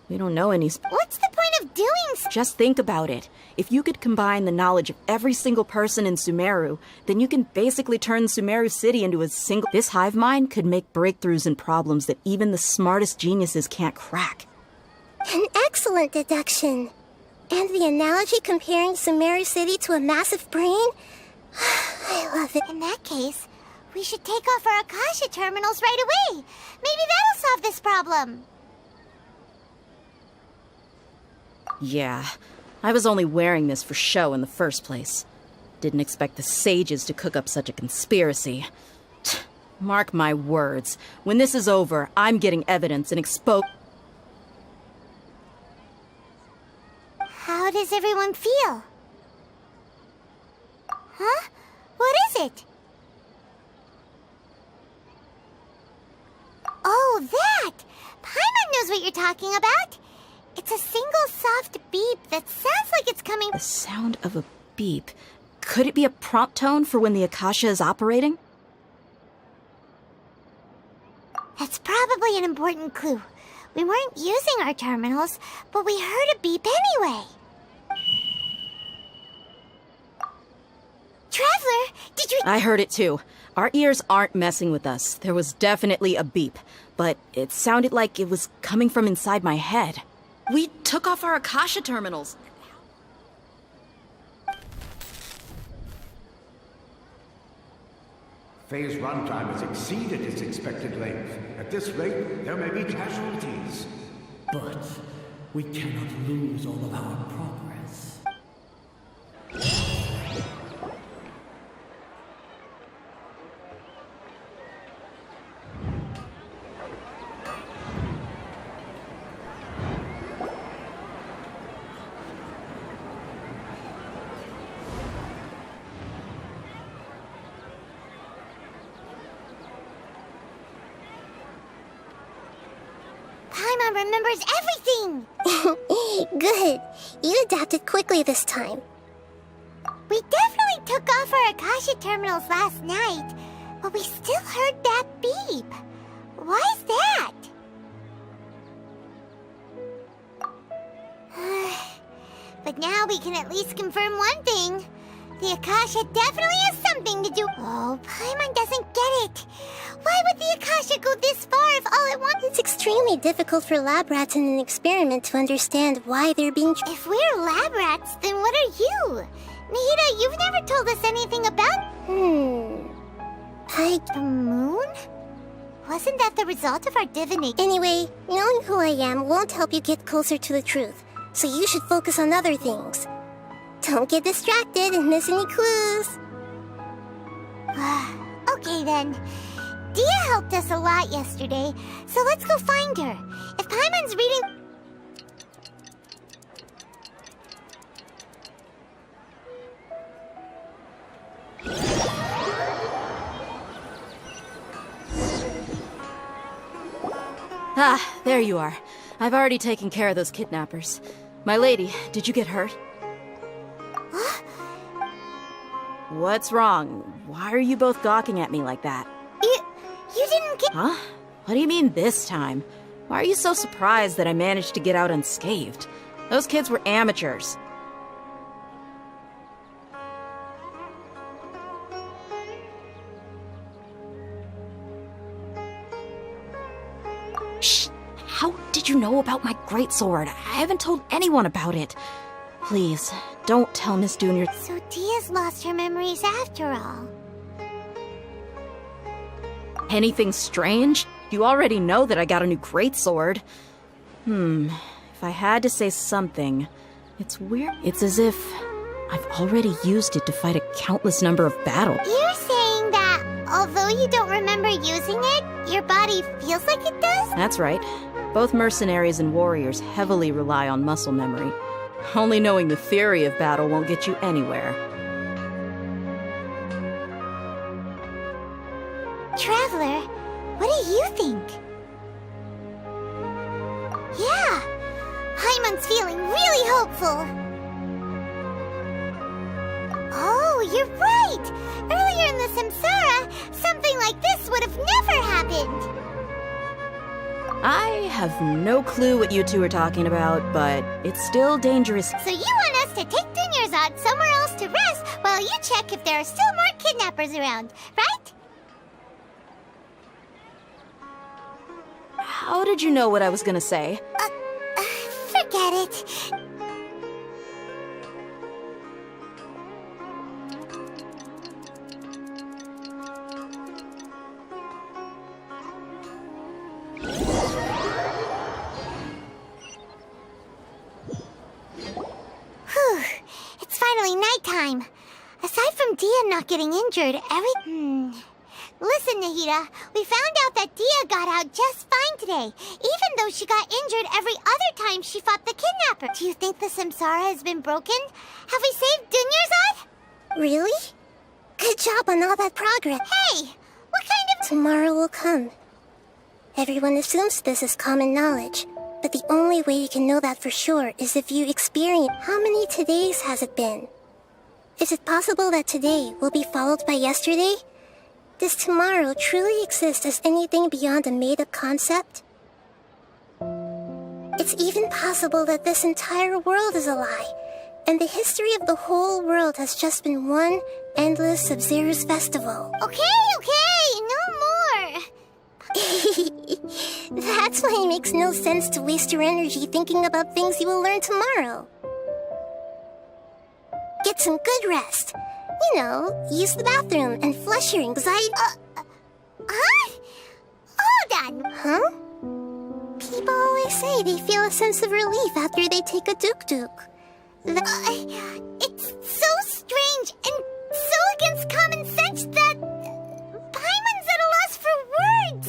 We don't know any... What's the point of doing so? Just think about it. If you could combine the knowledge of every single person in Sumeru, then you can basically turn Sumeru City into a single... This hive mind could make breakthroughs in problems that even the smartest geniuses can't crack. An excellent deduction. And the analogy comparing Sumeru City to a massive brain? I love it. In that case, we should take off our Akasha terminals right away. Maybe that'll solve this problem. Yeah, I was only wearing this for show in the first place. Didn't expect the sages to cook up such a conspiracy. Mark my words, when this is over, I'm getting evidence and expose... How does everyone feel? Huh? What is it? Oh, that! Paimon knows what you're talking about. It's a single soft beep that sounds like it's coming... The sound of a beep. Could it be a prompt tone for when the Akasha is operating? That's probably an important clue. We weren't using our terminals, but we heard a beep anyway. Traveler, did you... I heard it too. Our ears aren't messing with us. There was definitely a beep, but it sounded like it was coming from inside my head. We took off our Akasha terminals. Phase runtime has exceeded its expected length. At this rate, there may be casualties. But we cannot lose all of our progress. Paimon remembers everything! Good. You adapted quickly this time. We definitely took off our Akasha terminals last night, but we still heard that beep. Why is that? But now we can at least confirm one thing. The Akasha definitely has something to do. Oh, Paimon doesn't get it. Why would the Akasha go this far if all it wants? It's extremely difficult for lab rats in an experiment to understand why they're being. If we're lab rats, then what are you? Nahida, you've never told us anything about. The moon? Wasn't that the result of our divination? Anyway, knowing who I am won't help you get closer to the truth, so you should focus on other things. Don't get distracted and miss any clues. Okay then. Dia helped us a lot yesterday, so let's go find her. If Paimon's reading... Ah, there you are. I've already taken care of those kidnappers. My lady, did you get hurt? What's wrong? Why are you both gawking at me like that? You didn't get... Huh? What do you mean this time? Why are you so surprised that I managed to get out unscathed? Those kids were amateurs. Shh! How did you know about my greatsword? I haven't told anyone about it. Please, don't tell Miss Junior. So Dia's lost her memories after all. Anything strange? You already know that I got a new greatsword. If I had to say something, it's weird. It's as if I've already used it to fight a countless number of battles. You're saying that although you don't remember using it, your body feels like it does? That's right. Both mercenaries and warriors heavily rely on muscle memory. Only knowing the theory of battle won't get you anywhere. Traveler, what do you think? Yeah, Paimon's feeling really hopeful. Oh, you're right! Earlier in the Samsara, something like this would have never happened! I have no clue what you two are talking about, but it's still dangerous. So you want us to take Dunyarzad somewhere else to rest while you check if there are still more kidnappers around, right? How did you know what I was gonna say? Forget it. It's finally nighttime. Aside from Dia not getting injured, Listen, Nahida, we found out that Dia got out just fine today, even though she got injured every other time she fought the kidnapper. Do you think the Samsara has been broken? Have we saved Dunyarzad? Really? Good job on all that progress. Hey, what kind of... Tomorrow will come. Everyone assumes this is common knowledge, but the only way you can know that for sure is if you experience... How many todays has it been? Is it possible that today will be followed by yesterday? Does tomorrow truly exist as anything beyond a made-up concept? It's even possible that this entire world is a lie, and the history of the whole world has just been one endless Sub-Zero's festival. Okay, no more! That's why it makes no sense to waste your energy thinking about things you will learn tomorrow. Get some good rest. You know, use the bathroom and flush your anxiety. Huh? Hold on. Huh? People always say they feel a sense of relief after they take a duk-duk. It's so strange and so against common sense that... Paimon's at a loss for words.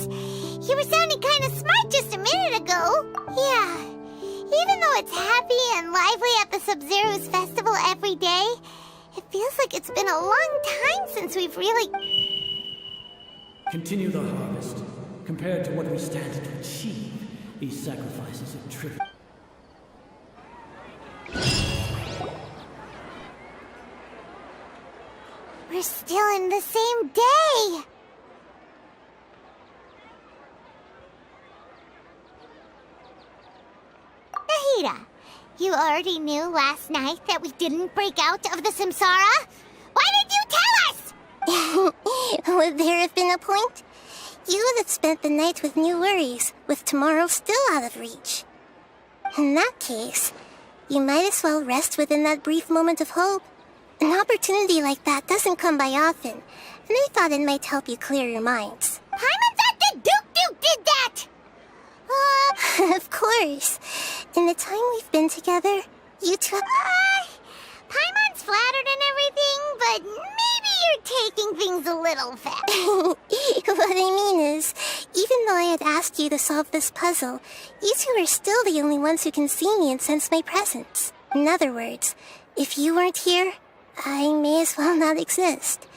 You were sounding kind of smart just a minute ago. Yeah, even though it's happy and lively at the Sub-Zero's festival every day, it feels like it's been a long time since we've really... Continue the harvest. Compared to what we stand to achieve, these sacrifices are trivial. We're still in the same day! Nahida, You already knew last night that we didn't break out of the Samsara? Why did you tell us? Would there have been a point? You would have spent the night with new worries, with tomorrow still out of reach. In that case, you might as well rest within that brief moment of hope. An opportunity like that doesn't come by often, and I thought it might help you clear your minds. Paimon thought that Duke did that! Of course. In the time we've been together, you two have... Paimon's flattered and everything, but maybe you're taking things a little fast. What I mean is, even though I had asked you to solve this puzzle, you two are still the only ones who can see me and sense my presence. In other words, if you weren't here, I may as well not exist.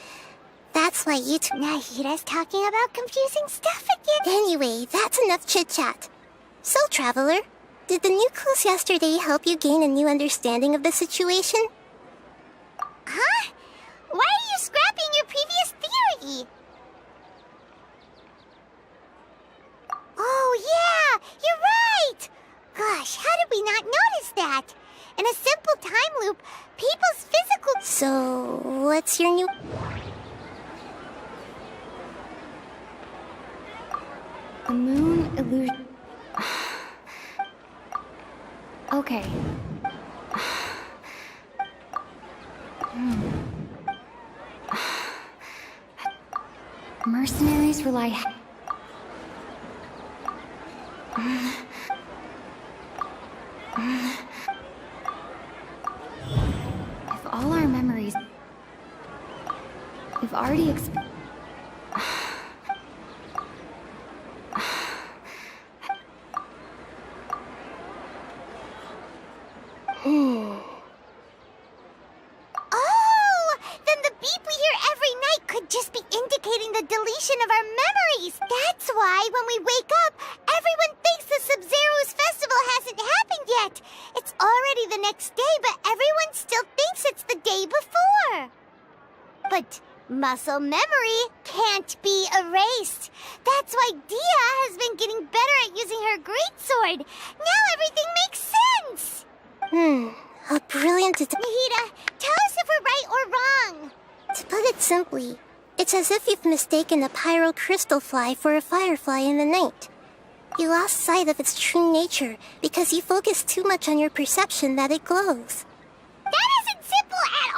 That's why you two... Nahira's talking about confusing stuff again. Anyway, that's enough chit-chat. So, Traveler, did the new clues yesterday help you gain a new understanding of the situation? Huh? Why are you scrapping your previous theory? Oh, yeah! You're right! Gosh, how did we not notice that? In a simple time loop, people's physical... So, what's your new... The moon illusion... Okay. Mercenaries rely... If all our memories... We've already Oh! Then the beep we hear every night could just be indicating the deletion of our memories. That's why when we wake up, everyone thinks the Sub-Zero's festival hasn't happened yet. It's already the next day, but everyone still thinks it's the day before. But muscle memory can't be erased. That's why Dia has been getting better at using her greatsword. Now everything makes sense. How brilliant it... Nahida, tell us if we're right or wrong. To put it simply, it's as if you've mistaken a pyro crystal fly for a firefly in the night. You lost sight of its true nature because you focused too much on your perception that it glows. That isn't simple at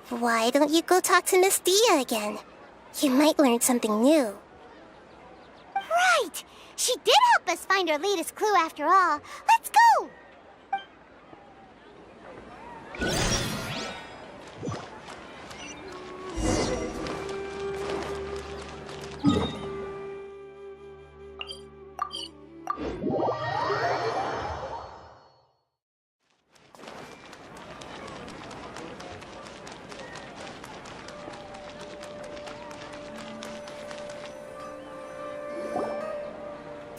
all! Why don't you go talk to Miss Dia again? You might learn something new. Right! She did help us find our latest clue after all. Let's go!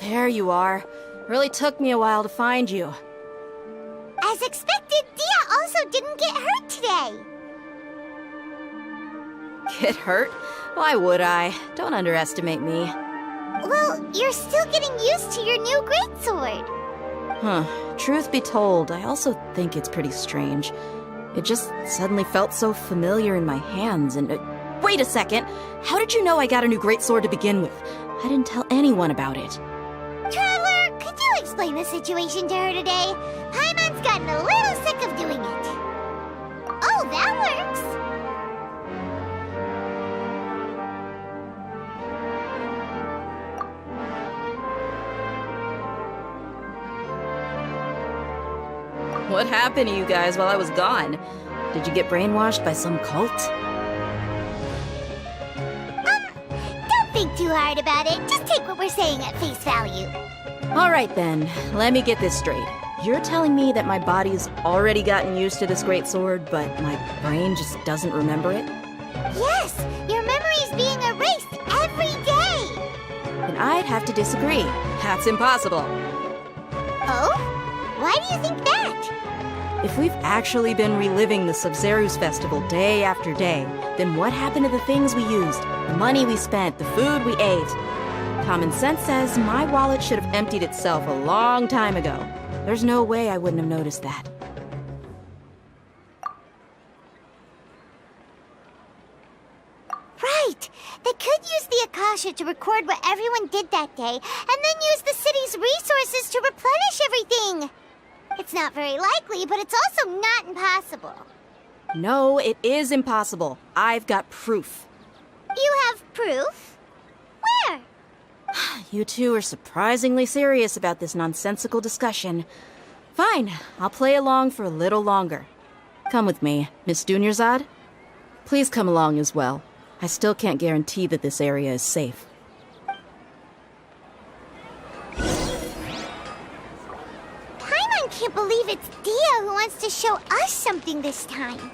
There you are. Really took me a while to find you. As expected, Dia also didn't get hurt today. Get hurt? Why would I? Don't underestimate me. Well, you're still getting used to your new greatsword. Huh. Truth be told, I also think it's pretty strange. It just suddenly felt so familiar in my hands and... wait a second! How did you know I got a new greatsword to begin with? I didn't tell anyone about it. Traveler, could you explain the situation to her today? Paimon's gotten a little sick of doing it. Oh, that works. What happened to you guys while I was gone? Did you get brainwashed by some cult? Don't think too hard about it. Just take what we're saying at face value. Alright then, let me get this straight. You're telling me that my body's already gotten used to this greatsword, but my brain just doesn't remember it? Yes, your memory's being erased every day. Then I'd have to disagree. That's impossible. Oh? Why do you think that? If we've actually been reliving the Sub-Zero's festival day after day, then what happened to the things we used, the money we spent, the food we ate? Common sense says my wallet should have emptied itself a long time ago. There's no way I wouldn't have noticed that. Right! They could use the Akasha to record what everyone did that day, and then use the city's resources to replenish everything! It's not very likely, but it's also not impossible. No, it is impossible. I've got proof. You have proof? Where? You two are surprisingly serious about this nonsensical discussion. Fine, I'll play along for a little longer. Come with me, Miss Dunyarzad. Please come along as well. I still can't guarantee that this area is safe. Paimon can't believe it's Dia who wants to show us something this time.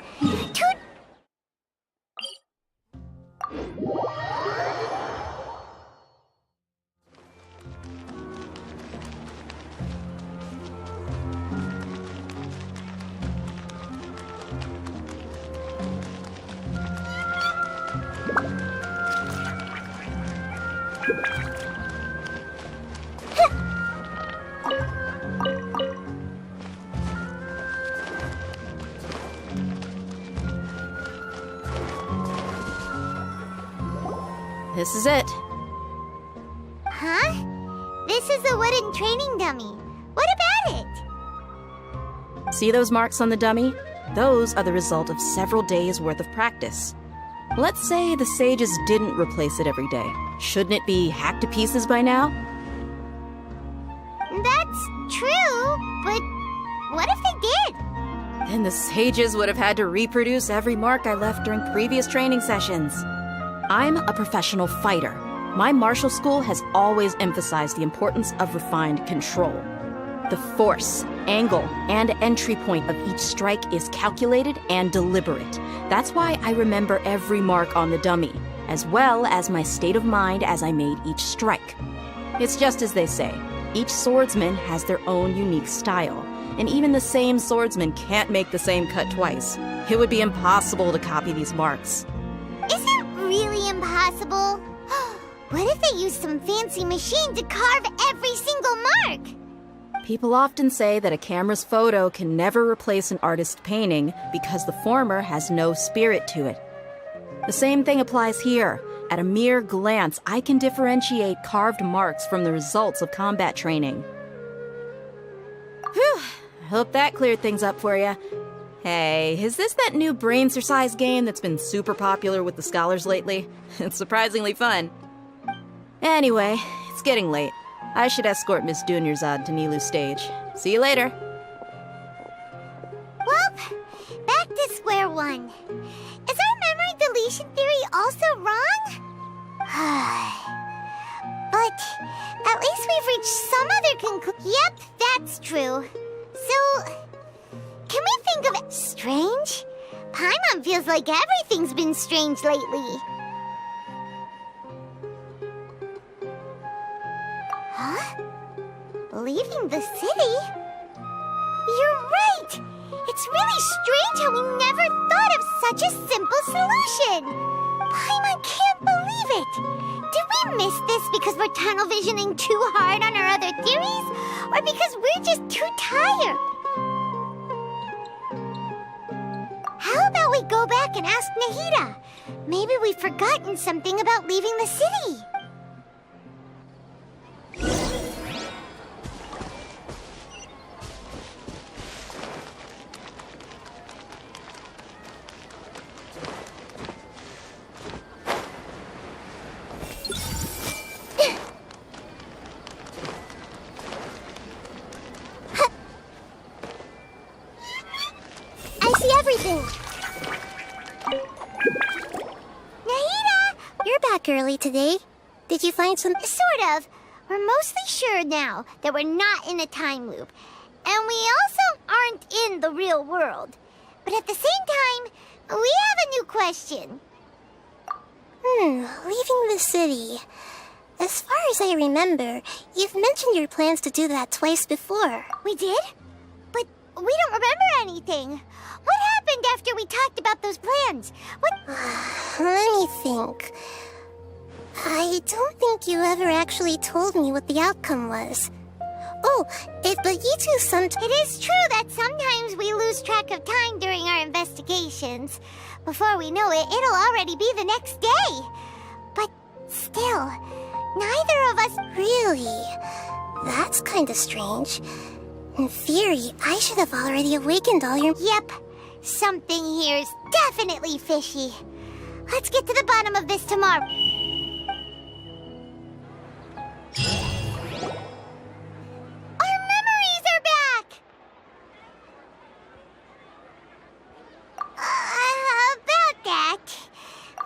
This is it. Huh? This is a wooden training dummy. What about it? See those marks on the dummy? Those are the result of several days' worth of practice. Let's say the sages didn't replace it every day. Shouldn't it be hacked to pieces by now? That's true, but what if they did? Then the sages would have had to reproduce every mark I left during previous training sessions. I'm a professional fighter. My martial school has always emphasized the importance of refined control. The force, angle, and entry point of each strike is calculated and deliberate. That's why I remember every mark on the dummy, as well as my state of mind as I made each strike. It's just as they say, each swordsman has their own unique style, and even the same swordsman can't make the same cut twice. It would be impossible to copy these marks. Is it really impossible? What if they used some fancy machine to carve every single mark? People often say that a camera's photo can never replace an artist's painting because the former has no spirit to it. The same thing applies here. At a mere glance, I can differentiate carved marks from the results of combat training. Whew, I hope that cleared things up for you. Hey, is this that new brain exercise game that's been super popular with the scholars lately? It's surprisingly fun. Anyway, it's getting late. I should escort Miss Dunyarzad to Nilu's stage. See you later. Well, back to square one. Is our memory deletion theory also wrong? But at least we've reached some other conclusion. Yep, that's true. So, can we think of it strange? Paimon feels like everything's been strange lately. Huh? Leaving the city? You're right! It's really strange how we never thought of such a simple solution! Paimon can't believe it! Did we miss this because we're tunnel visioning too hard on our other theories? Or because we're just too tired? How about we go back and ask Nahida? Maybe we've forgotten something about leaving the city. I see everything. Nahida! You're back early today. Did you find some... Sort of. We're mostly sure now that we're not in a time loop. And we also aren't in the real world. But at the same time, we have a new question. Leaving the city. As far as I remember, you've mentioned your plans to do that twice before. We did? But we don't remember anything. What happened after we talked about those plans? What... Let me think. I don't think you ever actually told me what the outcome was. Oh, but you two sometimes... It is true that sometimes we lose track of time during our investigations. Before we know it, it'll already be the next day. But still, neither of us... Really? That's kinda strange. In theory, I should have already awakened all your... Yep. Something here's definitely fishy. Let's get to the bottom of this tomorrow. Our memories are back! About that...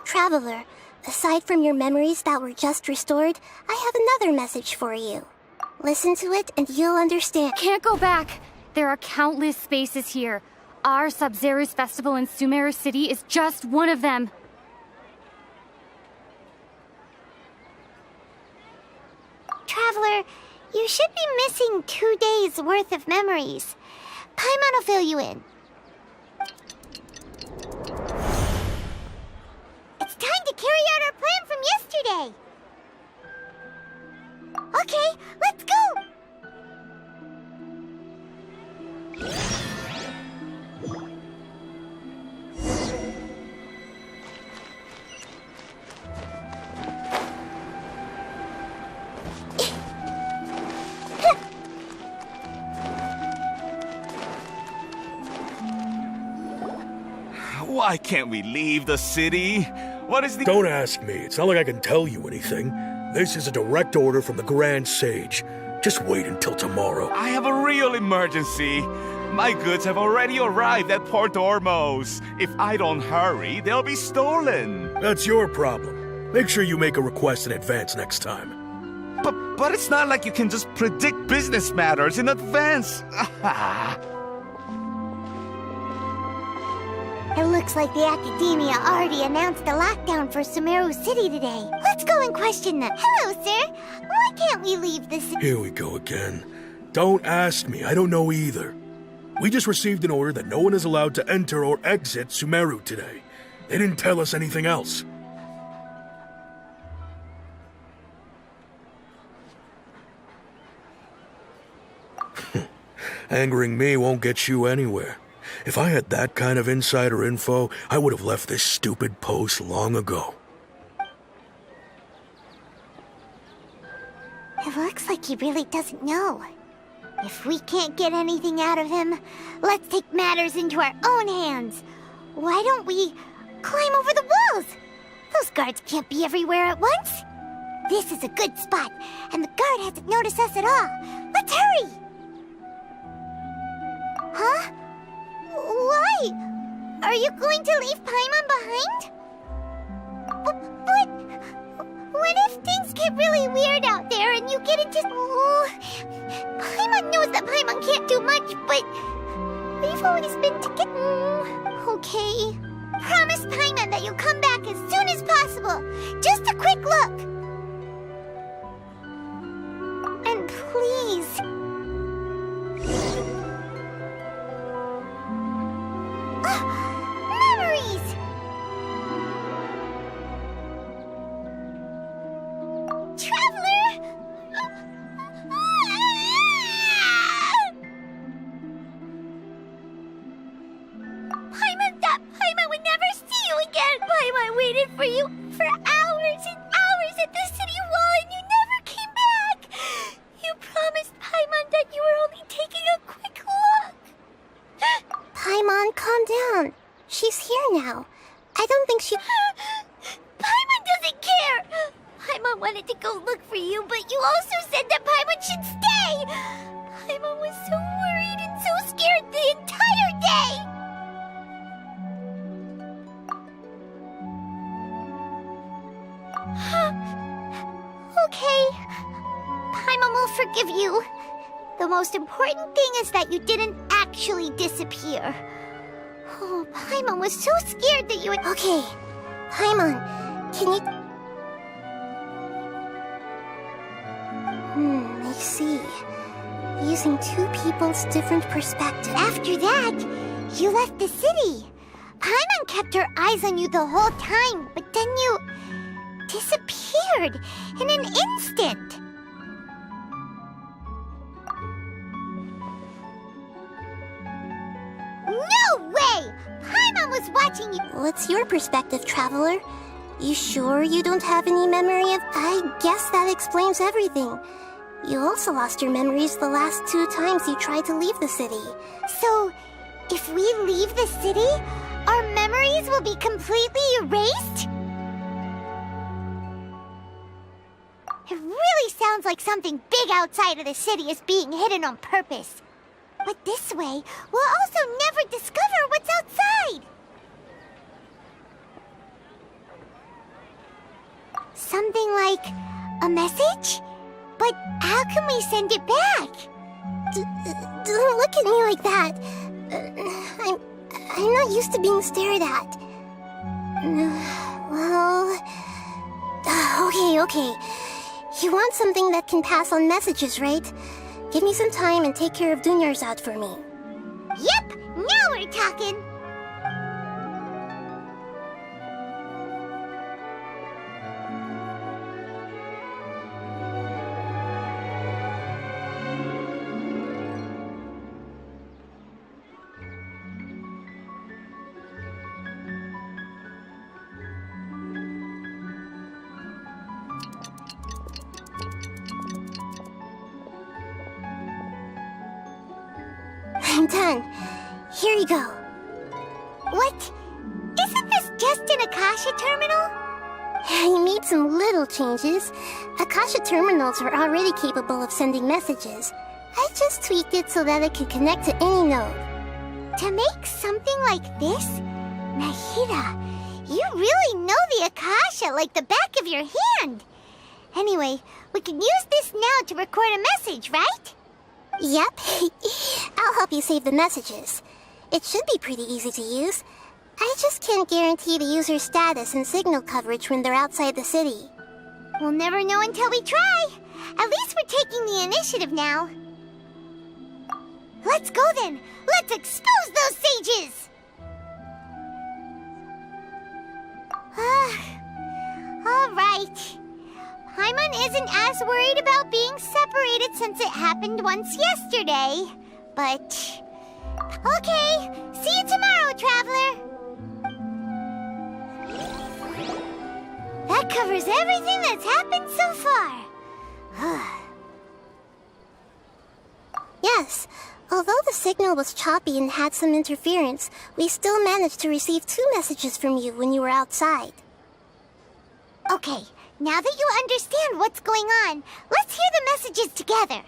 Traveler, aside from your memories that were just restored, I have another message for you. Listen to it and you'll understand. Can't go back! There are countless spaces here. Our Sub-Zero's festival in Sumeru City is just one of them. Traveler, you should be missing 2 days' worth of memories. Paimon will fill you in. It's time to carry out our plan from yesterday. Okay, let's go! Why can't we leave the city? What is the— Don't ask me. It's not like I can tell you anything. This is a direct order from the Grand Sage. Just wait until tomorrow. I have a real emergency. My goods have already arrived at Port Ormos. If I don't hurry, they'll be stolen. That's your problem. Make sure you make a request in advance next time. But it's not like you can just predict business matters in advance. It looks like the Academia already announced a lockdown for Sumeru City today. Let's go and question them. Hello, sir. Why can't we leave the city? Here we go again. Don't ask me. I don't know either. We just received an order that no one is allowed to enter or exit Sumeru today. They didn't tell us anything else. Angering me won't get you anywhere. If I had that kind of insider info, I would have left this stupid post long ago. It looks like he really doesn't know. If we can't get anything out of him, let's take matters into our own hands. Why don't we climb over the walls? Those guards can't be everywhere at once. This is a good spot, and the guard hasn't noticed us at all. Let's hurry! Huh? Why? Are you going to leave Paimon behind? But what if things get really weird out there and you get into... Oh, Paimon knows that Paimon can't do much, but we've always been together. Okay. Promise Paimon that you'll come back as soon as possible. Just a quick look. And please... Memories! Traveler! Paimon would never see you again! Paimon waited for you for hours and hours at the city wall and you never came back! You promised Paimon that you were only taking a quick look! Paimon, calm down. She's here now. I don't think she... Paimon doesn't care! Paimon wanted to go look for you, but you also said that Paimon should stay! Paimon was so worried and so scared the entire day! Okay. Paimon will forgive you. The most important thing is that you didn't actually disappear. Oh, Paimon was so scared that you would... Okay. Paimon, can you... I see. Using two people's different perspectives. After that, you left the city. Paimon kept her eyes on you the whole time, but then you disappeared in an instant. No way! Paimon was watching you. What's your perspective, traveler? You sure you don't have any memory of... I guess that explains everything. You also lost your memories the last 2 times you tried to leave the city. So, if we leave the city, our memories will be completely erased? It really sounds like something big outside of the city is being hidden on purpose. But this way, we'll also never discover what's outside. Something like a message? But how can we send it back? Don't look at me like that. I'm not used to being stared at. Well... Okay. You want something that can pass on messages, right? Give me some time and take care of Dunyarzad for me. Yep! Now we're talking! I'm done. Here you go. What? Isn't this just an Akasha terminal? I made some little changes. Akasha terminals are already capable of sending messages. I just tweaked it so that it can connect to any node. To make something like this? Nahida, you really know the Akasha like the back of your hand. Anyway, we can use this now to record a message, right? Yep. I'll help you save the messages. It should be pretty easy to use. I just can't guarantee the user's status and signal coverage when they're outside the city. We'll never know until we try. At least we're taking the initiative now. Let's go then. Let's expose those sages! All right. Paimon isn't as worried about being separated since it happened once yesterday. But... okay, see you tomorrow, Traveler! That covers everything that's happened so far. Yes, although the signal was choppy and had some interference, we still managed to receive 2 messages from you when you were outside. Okay, now that you understand what's going on, let's hear the messages together.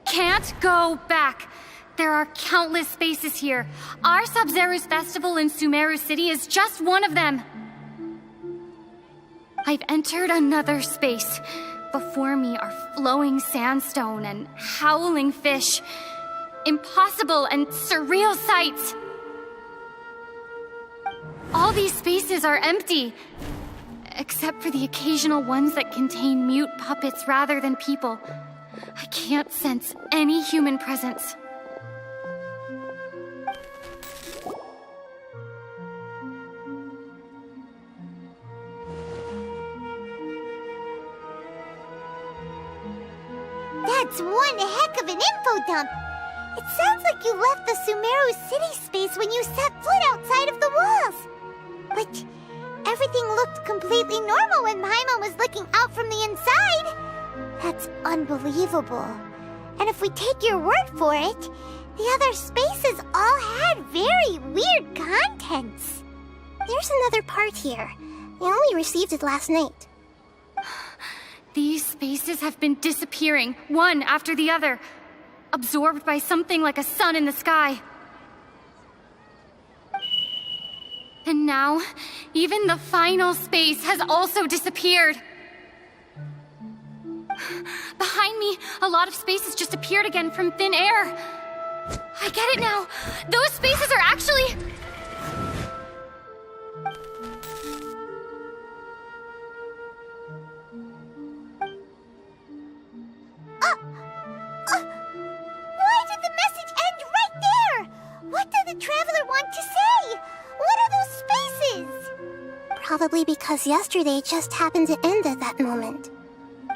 Can't go back. There are countless spaces here. Our Sub-Zeru's festival in Sumeru City is just one of them. I've entered another space. Before me are flowing sandstone and howling fish. Impossible and surreal sights. All these spaces are empty, except for the occasional ones that contain mute puppets rather than people. I can't sense any human presence. That's one heck of an info dump. It sounds like you left the Sumeru City space when you set foot outside of the walls. But everything looked completely normal when Paimon was looking out from the inside. That's unbelievable. And if we take your word for it, the other spaces all had very weird contents. There's another part here. I only received it last night. These spaces have been disappearing, one after the other, absorbed by something like a sun in the sky. And now, even the final space has also disappeared. Behind me, a lot of spaces just appeared again from thin air. I get it now. Those spaces are actually... Why did the message end right Probably because yesterday just happened to end at that moment.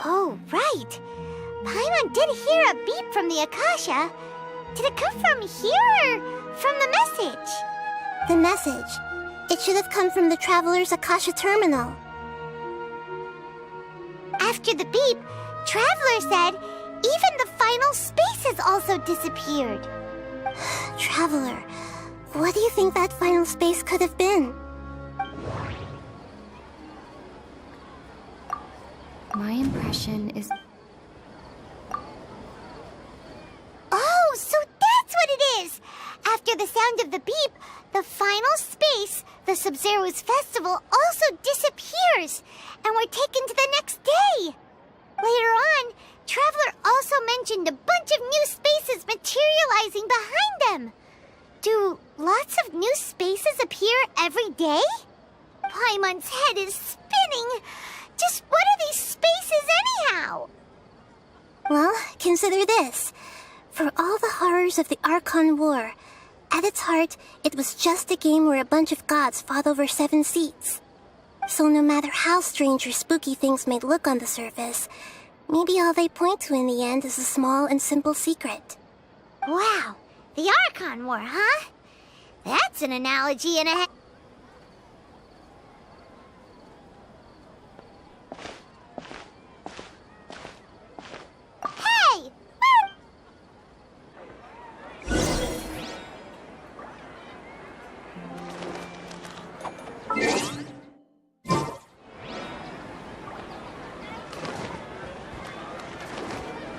Oh, right. Paimon did hear a beep from the Akasha. Did it come from here or from the message? The message. It should have come from the Traveler's Akasha terminal. After the beep, Traveler said even the final space has also disappeared. Traveler, what do you think that final space could have been? My impression is... Oh, so that's what it is! After the sound of the beep, the final space, the Sub-Zero's festival, also disappears, and we're taken to the next day. Later on, Traveler also mentioned a bunch of new spaces materializing behind them. Do lots of new spaces appear every day? Paimon's head is spinning. Just what are these spaces anyhow? Well, consider this. For all the horrors of the Archon War, at its heart, it was just a game where a bunch of gods fought over 7 seats. So no matter how strange or spooky things may look on the surface, maybe all they point to in the end is a small and simple secret. Wow, the Archon War, huh? That's an analogy and a...